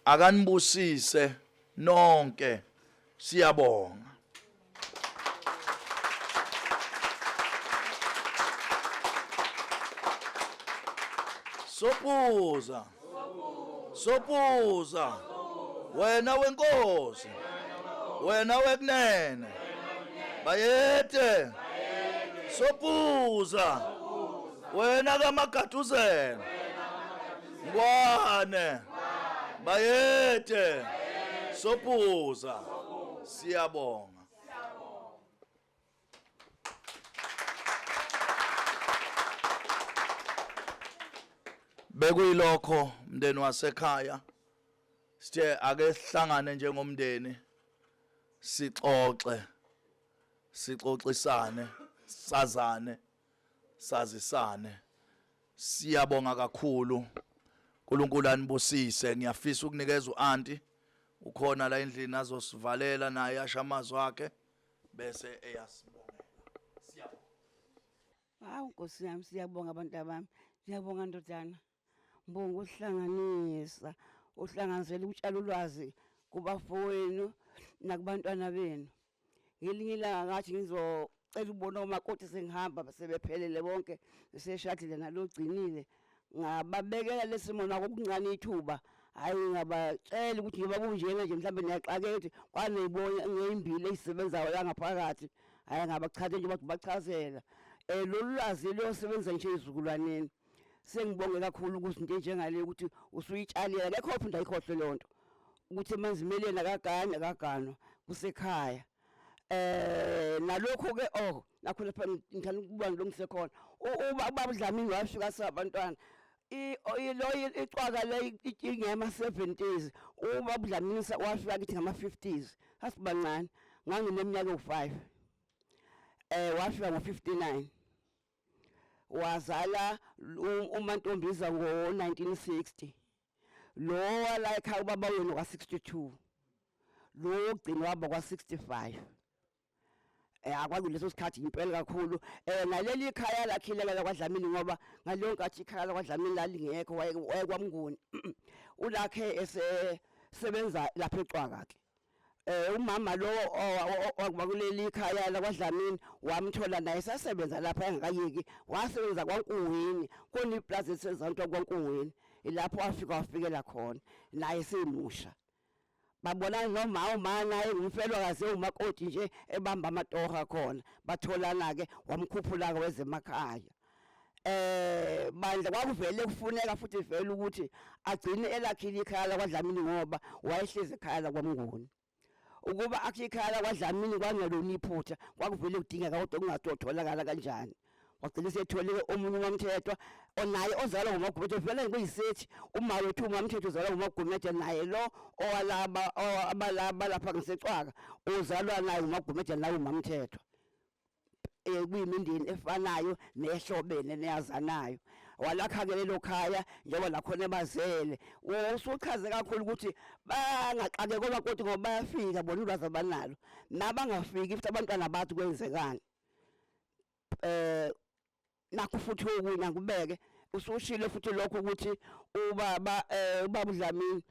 A: akanibusise nonke, siyabonga. Sopuza, sopuza, wena wenkosi, wena wekunene, bayete, sopuza, wena kaMagaduzela, Ngwane, bayete, sopuza, siyabonga. Bekuyilokho mndeni wasekhaya, sithe ake sihlangane njengomndeni, sixoxisane, sazane, sazisane. Siyabonga kakhulu. uNkulunkulu anibusise. Ngiyafisa ukunikeza u-anti ukhona la endlini azosivalela naye asho amazwi akhe bese eyasibongela. Siyabonga.
C: Hawu Nkosi yami, siyabonga abantu bami. Siyabonga ndodana. Mbonga uhlanganisa, uhlanganisela ukutshala ulwazi kubafowenu nakubantwana benu. Ngelinye ilanga ngathi ngizocela ubona omakoti sengihamba sebephelele bonke seshadile nalogcinile. Ngababekela lesimo nako okuncane ithuba. Hayi ngabatshela ukuthi ngiba kunjena nje mhlambe niyaxakethe kwanezibona ngeyimbili ezisebenzayo la ngaphakathi. Hayi ngabachaze nje bathi bachazela. Lolu lwazi losebenza nje izizukulwaneni. Sengibonge kakhulu ukuthi into njengale ukuthi usuyitshalela lekho uphinda ikhohle lonto ukuthi emanzimeleni akagano kusekhaya. Nalokho ke nakho lapha ngithanda ukubona lo ngisekhona ubaba uDlamini wafika sabantwana icwaka le ingema 70s ubaba uDlamini wafika kithi ngama 50s asibancane ngangineminyaka u5 wafika ngo59 wazala uMantombiza ngo1960 lo wala ekhaya ubaba wenu ka62 lo ogcina waba kwa65 akwazi leso sikhathi impela kakhulu naleli ikhaya lakhilela kwaDlamini ngoba ngalonke athi ikhaya lakwaDlamini lalingekho wayekwamnguni ulakhe esebenza lapha eCwaka ke umama lo wakuleli ikhaya lakwaDlamini wamthola naye sasebenza lapha engakayiki wasebenza kwaNkuweni kuni plaza sezanto kwaNkuweni ilapho wafikela khona naye semusha babona noma umana engumfelokazi umakoti nje ebamba amatoha khona batholana ke wamkhuphula kwezemakhaya bandla kwakuvele kufuneka futhi vele ukuthi agcine elakhile ikhaya lakwaDlamini ngoba wayehleze ekhaya lakwamnguni ukuba akhikhaya lakwaDlamini kwangelona iphutha kwakuvele kudingeka kodwa kungatotholakala kanjani wagcina sethole omunye uMamthethwa onaye ozalwa nguMagumede vele kuyisethi uma wethu uMamthethwa uzalwa nguMagumede naye lo abalaba lapha ngaseCwaka uzalwa naye uMagumede naye uMamthethwa kuyimindeni efanayo nehlobene neyazanayo walakha-ke lelo khaya njengoba lakhona ebazele usuchaze kakhulu ukuthi bangaxakeki komakoti ngoba bayafika bona ulwazi abanalo nabangafiki futhi abantwana bathi kwenzekani nakho futhi okunye ngubeke usushilo futhi lokho ukuthi ubaba uDlamini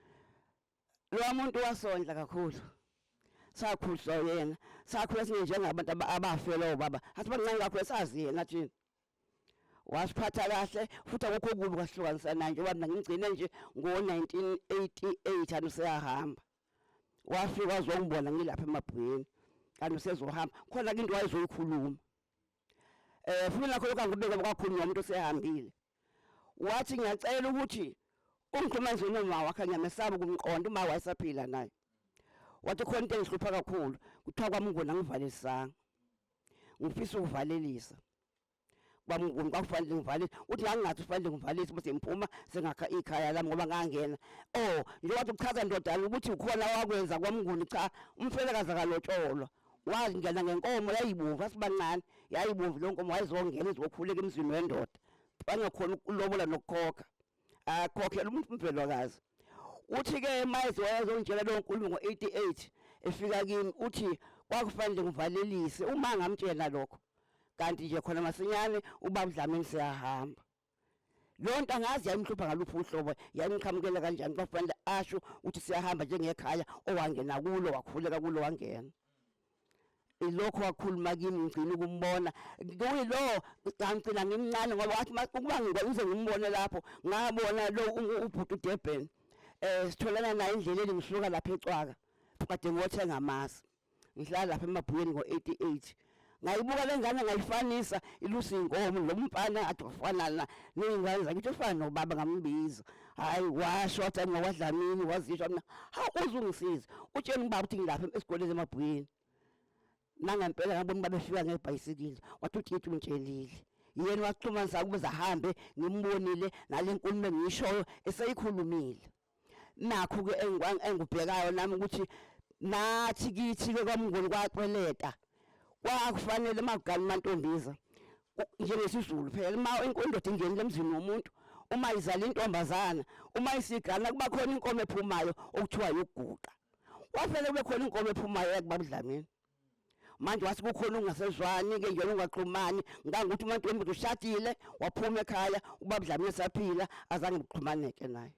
C: lo muntu wasondla kakhulu sakhuliswa yena sakhula sinje njengabantu abafela obaba athi bancane kakhulu sazi yena thina wasiphatha kahle futhi akukho okubi kwahlukanisa naye njengoba mina ngigcine nje ngo1988 aniseyahamba wafika wazongibona ngilapha emabhweni kanti usezohamba khona into wayezoyikhuluma futhi lakho lokangibeka kakhulu nomuntu osehambile wathi ngiyacela ukuthi ungixhumanise noma wakhe ngiyamesaba ukumqonda uma wayesaphila naye wathi khona into engihlupha kakhulu kuthiwa kwami ngona ngivalisanga ngifisa ukuvalelisa kwamnguni kwakufanele ngivalise uthi ngangathi ufanele ngivalise bese ngiphuma sengakha ikhaya lami ngoba ngangena njengoba uchaza ndodana ukuthi ukhona wakwenza kwamnguni cha umfelekazi akalotsholwa wangena ngenkomo yayibomvu asibancane yayibomvu lo nkomo wayezongena ezokhuleka emzini wendoda bangakhona ukulobola nokukhokha akhokhela umuntu umvelwakazi uthi ke mayize wayezongitshela lo nkulumo ngo88 efika kimi uthi kwakufanele ngivalelise uma ngamtshela lokho kanti nje khona masinyane ubaba Dlamini siyahamba lonto angazi yayimhlupha ngaluphi uhlobo yangiqhamukela kanjani kwafanele asho ukuthi siyahamba njengekhaya owangena kulo wakhuleka kulo wangena ilokho wakhuluma kimi ngicina ukumbona kuyilo ngicina ngimncane ngoba wathi ukuba ngikwenze ngimbone lapho ngabona lo ubhuti uDurban sitholana naye endleleni ngisuka lapha eCwaka kade ngothenga amasi ngihlala lapha emabhuyeni ngo88 ngayibuka lengane ngayifanisa ilusi inkomo lomfana athi ufanana ningane zakithi ufana nobaba ngambiza hayi washota ngokwaDlamini wazisho mina uzungisiza utshela ubaba ukuthi ngilapha esikoleni emabhuyeni nangempela ngabona ubaba efika ngebhayisikili wathi uthi untsheliile yena waxhumanisa ukuba zahambe ngimbonile nalenkulumo engiyishoyo eseyikhulumile nakho ke engubhekayo nami ukuthi nathi kithi ke kwamnguni kwaxweleta kwakufanele magani mantombiza njengesizulu phela uma inkondoda ingeni lemzini womuntu uma izala intombazana uma isigana kuba khona inkomo ephumayo okuthiwa yoguqa wafele kube khona inkomo ephumayo yakubaba Dlamini manje wathi kukhona ungasezwani ke nje ungaxhumani ngangukuthi umantombi ushadile waphuma ekhaya ubaba Dlamini saphila azange uxhumaneke naye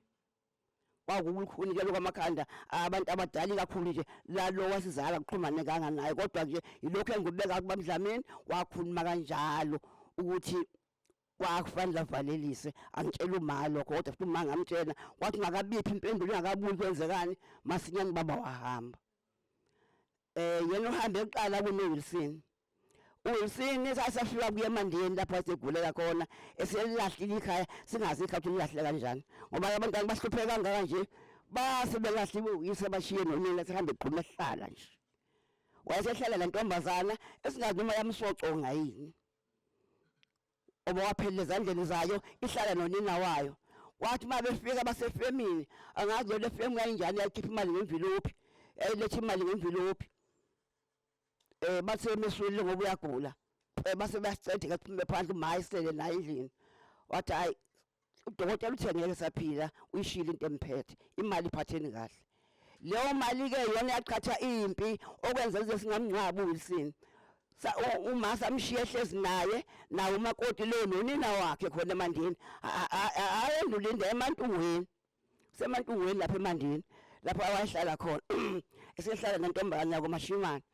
C: kwakukhuni ke lokwamakhanda abantu abadala kakhulu nje lalo wasizala kuxhumane kanganaye kodwa nje ilokho engubeka kubaba Dlamini wakhuluma kanjalo ukuthi kwakufanele avalelise angitshela uma lokho kodwa futhi uma ngamtshela kwathi ngakabiphi impendulo ingakabuyi kwenzekani masinyane baba wahamba yena uhambe eqala kuNoWilson uWilson sasafika kuye eMandeni lapho asegulela khona eselahlile ikhaya singazi ikhaya lilahle kanjani ngoba abantwana bahlupheka kangaka nje base belahliwe uyise bashiye nonina sihambe egquma ehlala nje wayesehlala la ntombazana esingazi noma yamsoco ngayini oba waphelele ezandleni zayo ihlala nonina wayo wathi mabefika basefemini angazi le femu yayinjani yakhipha imali ngemvilophi elethe imali ngemvilophi bathe meswele ngoba uyagula base bayacedeka kuphume phansi mayisele naye endlini wathi hayi udokotela uthe ngeke saphila uyishila into emphethe imali iphatheni kahle leyo mali ke yona yaqhatha impi okwenza lezi singamngcwaba uWilson uma samshiye ehlezi naye nawo umakoti lo nonina wakhe khona eMandeni ayendulinde eMantungweni semantungweni lapha eMandeni lapha awahlala khona esehlala nentombazana yakoMashimane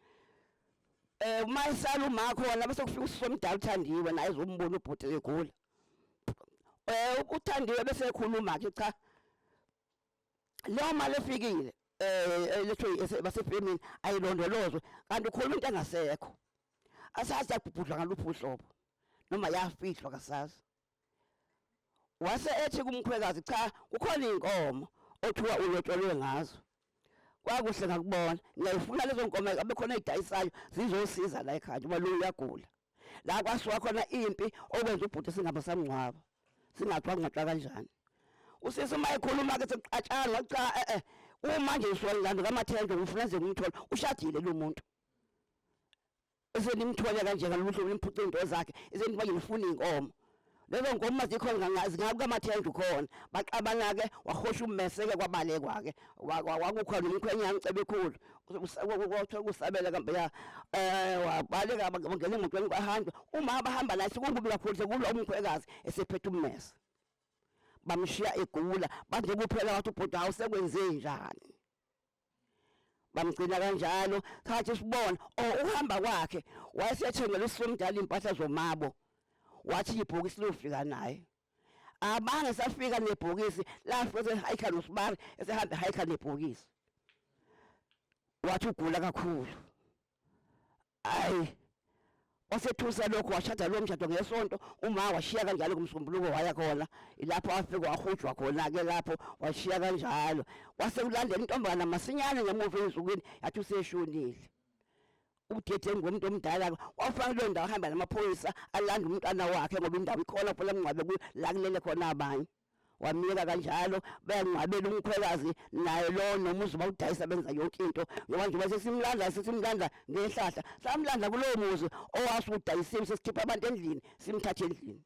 C: uma isala uma khona bese kufika usomdala uThandiwe naye ezombona ubhuti egula uThandiwe bese ekhuluma ke cha leyo mali efikile letho basefemini ayilondolozwe kanti ukhuluma into engasekho asazi abhubhudla ngaluphi uhlobo noma yafihlwa kasazi wase ethi kumkhwekazi cha kukhona inkomo othiwa ulotsholwe ngazo kwakuhle ngakubona ngiyayifuna lezo nkomo abe khona ezidayisayo zizosiza la ekhaya ngoba lo uyagula la kwasuka khona impi okwenza ubhuti singaba samngcwaba singathwa ngaqha kanjani usisi mayikhuluma ke seqatshana cha uma nje usolanda kamathendo ufuna nje ngimthola ushadile lo muntu esenimthola kanje ngalutho limphuce into zakhe esenibanye ngifuna inkomo lezo nkomo mazikhona ngazi ngabe kamathendo khona baqabana ke wahosha ummeseke kwabalekwa ke wakukhona umkhwenya ngicebe ekhulu kusabela kambe ya wabaleka bangena emotweni kwahamba uma abahamba la sikungubi kakhulu sekulo umkhwekazi esephethe ummese bamshiya egula banje kuphela wathi ubhuti awusekwenze njani bamgcina kanjalo khathi sibona uhamba kwakhe wayesethengela usomdala impahla zomabo wathi ibhokisi lofika naye abange safika nebhokisi lafike hayikha nosibari esehamba hayikha nebhokisi wathi ugula kakhulu ayi wasethusa lokho washada lo mshado ngesonto uma washiya kanjalo kumsombuluko waya khona ilapho afika wahujwa khona ke lapho washiya kanjalo kwase kulandela intombazana masinyane ngemuva ensukwini yathi useshonile uDedengu umuntu omdala wafana lo ndawo hamba namaphoyisa alanda umntwana wakhe ngoba indawo ikhona phela ngcwabe la kulele khona abanye wamnika kanjalo bayangcwabela umkhwekazi naye lo nomuzi bawudayisa benza yonke into ngoba nje bese simlandla ngehlahla samlandla kulowo muzi owasudayisile sesikhipha abantu endlini simthathe endlini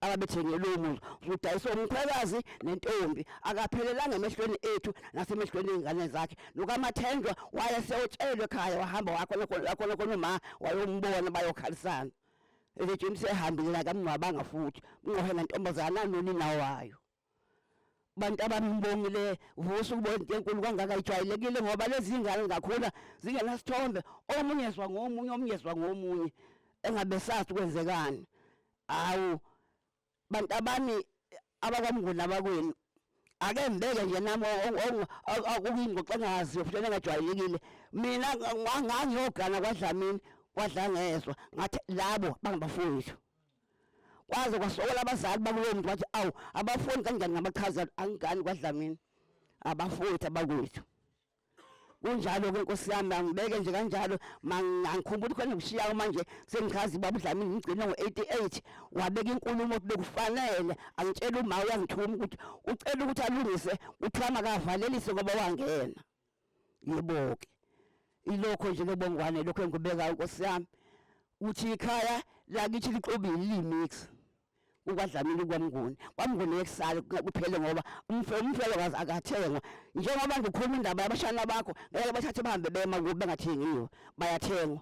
C: ababethenge lowo muzi udayisa umkhwekazi nentombi akaphelelanga emehlweni ethu nasemehlweni ezingane zakhe lokaMathendwa wayeseyotshelwe ekhaya wahamba wakhona uma wayombona bayokhalisana ethi umsehambile kamncwabanga futhi ungohela intombazana nonina wayo bantu abambongile vusa ukubona into enkulu kangaka ijwayelekile ngoba lezi ingane ngakhula zingenasithombe omunye ezwa ngomunye omunye ezwa ngomunye engabe sazi kwenzekani awu bantu abami abakamnguni abakwenu ake mbeke nje nami okuyingxoxo engaziyo futhi engajwayelekile mina ngangiyogana kwaDlamini kwadlangezwa ngathi labo bangabafowethu kwaze kwasokola abazali bakulowo muntu wathi awu abafoni kanjani ngabachazela angigani kwaDlamini abafowethu abakwethu kunjalo ke Nkosi yami angibeke nje kanjalo mangikhumbula khona ngishiya manje sengichazi baba uDlamini ngigcina ngo88 wabeka inkulumo bekufanele angitshela uma uyangithuma ukuthi ucela ukuthi alungise uthama kavalelise ngoba wangena yeboke ilokho nje lebongwane lokho engibeka Nkosi yami uthi ikhaya lakithi lixobile limix ukwaDlamini kwamnguni yekusala kuphele ngoba umfelokazi akathengwa njengoba ngikhuluma indaba yabashana bakho ngeke bathathe bahambe bema kuba bengathengiwe bayathengwa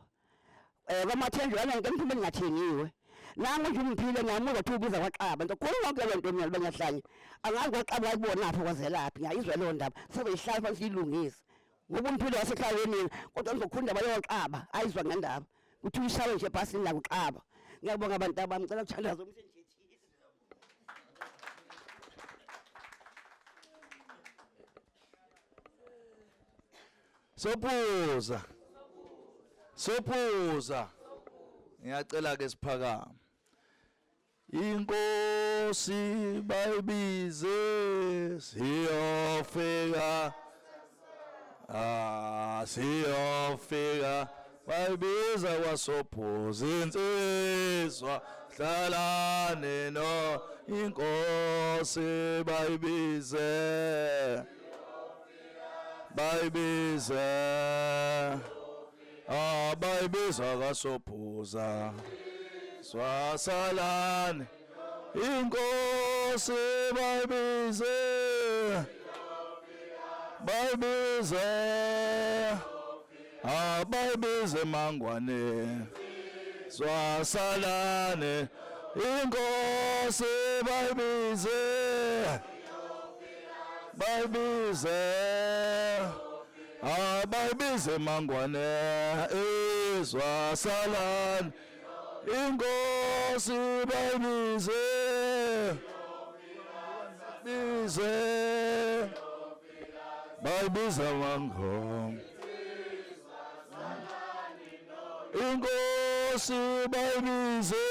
C: kwaMathendwa ngempilo ngingathengiwe nangu nje umphile ngamuka ukuthi ubiza kwaXaba nto khona konke lento mina bengahlanye angazi kwaXaba ayibona apho kwazelaphi ngiyizwa leyo ndaba sebeyihlala phansi ilungise ngoba umphile wasekhaya mina kodwa ngizokhunda bayoXaba ayizwa ngendaba uthi uyishawe nje ebhasini la kuXaba ngiyabonga abantu abami ngicela ukuthandaza umsebenzi
A: Sophuza ngiyacela ke siphakama Inkosi bayibize siyofika siyofika bayibiza kwaSophuza insizwa hlalane no Inkosi bayibize bayibiza kwaSophuza swasalane Inkosi bayibize bayibize mangwane swasalane Inkosi bayibize bayibize mangwane swasalane Inkosi bayibize bayibiza mangwane Inkosi bayibize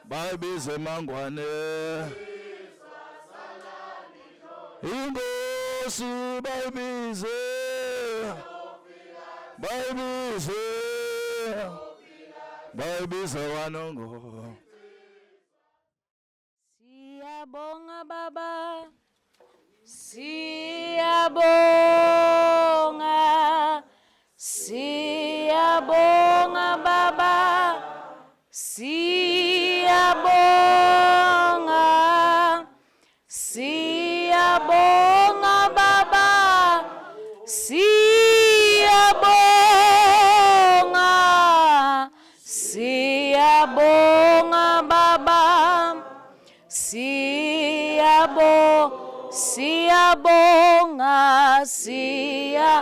A: bayibize mangwane Inkosi bayibize bayibize wanongo
D: Siyabonga baba Siyabonga baba Siyabonga baba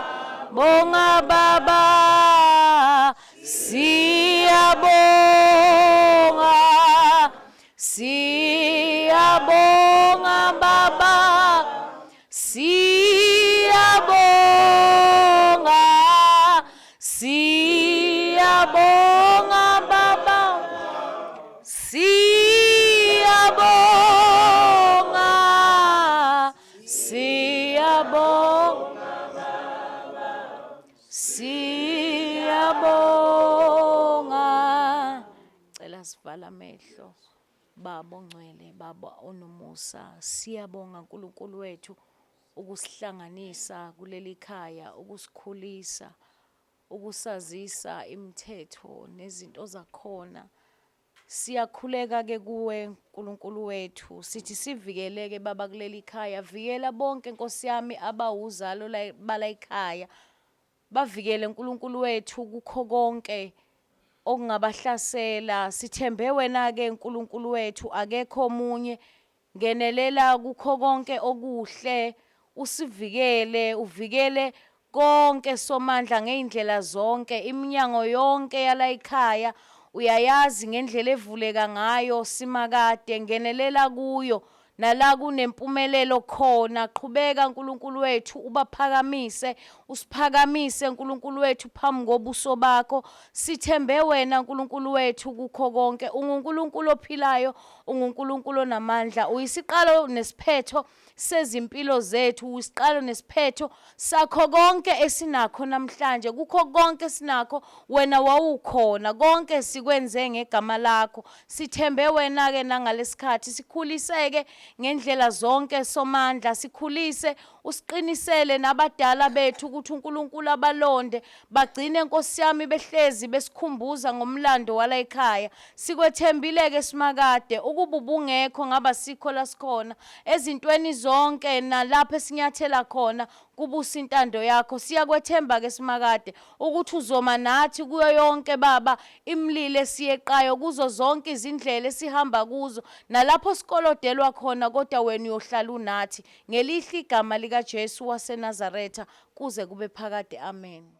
D: Siyabonga baba Siyabonga baba Siyabonga baba Siyabonga baba Siyabonga
E: siyabonga. Cela sivala amehlo. Baba ongcwele, Baba onomusa, siyabonga uNkulunkulu wethu ukusihlanganisa kuleli khaya, ukusikhulisa, ukusazisa imithetho nezinto zakhona. Siyakhuleka ke kuwe uNkulunkulu wethu, sithi sivikeleke Baba kuleli khaya, vikela bonke Nkosi yami abawuzalo bala ekhaya. Bavikele uNkulunkulu wethu kukho konke okungabahlasela. Sithembe wena ke uNkulunkulu wethu, akekho omunye. Ngenelela kukho konke okuhle, usivikele, uvikele konke somandla ngeindlela zonke, iminyango yonke yala ekhaya uyayazi ngendlela evuleka ngayo simakade. Ngenelela kuyo nala kunempumelelo khona, qhubeka uNkulunkulu wethu ubaphakamise, usiphakamise uNkulunkulu wethu phambi kobuso bakho. Sithembe wena uNkulunkulu wethu kukho konke. UnguNkulunkulu ophilayo, unguNkulunkulu onamandla, uyisiqalo nesiphetho sezimpilo zethu, uyisiqalo nesiphetho sakho konke esinakho namhlanje. Kukho konke esinakho wena wawukhona, konke sikwenze ngegama lakho. Sithembe wena ke nangalesikhathi, sikhuliseke ngendlela zonke somandla, sikhulise, usiqinisele nabadala bethu ukuthi uNkulunkulu abalonde, bagcine Nkosi yami behlezi besikhumbuza ngomlando wala ekhaya. Sikwethembile ke simakade ukuba ubungekho ngaba sikho la sikhona, ezintweni zonke nalapho esinyathela khona kubusa intando yakho. Siyakwethemba ke simakade ukuthi uzoma nathi kuyo yonke Baba imlilo esiyeqayo, kuzo zonke izindlela esihamba kuzo, nalapho sikolodelwa khona kodwa wena uyohlala unathi. Ngelihle igama likaJesu waseNazaretha kuze kube phakade. Amen.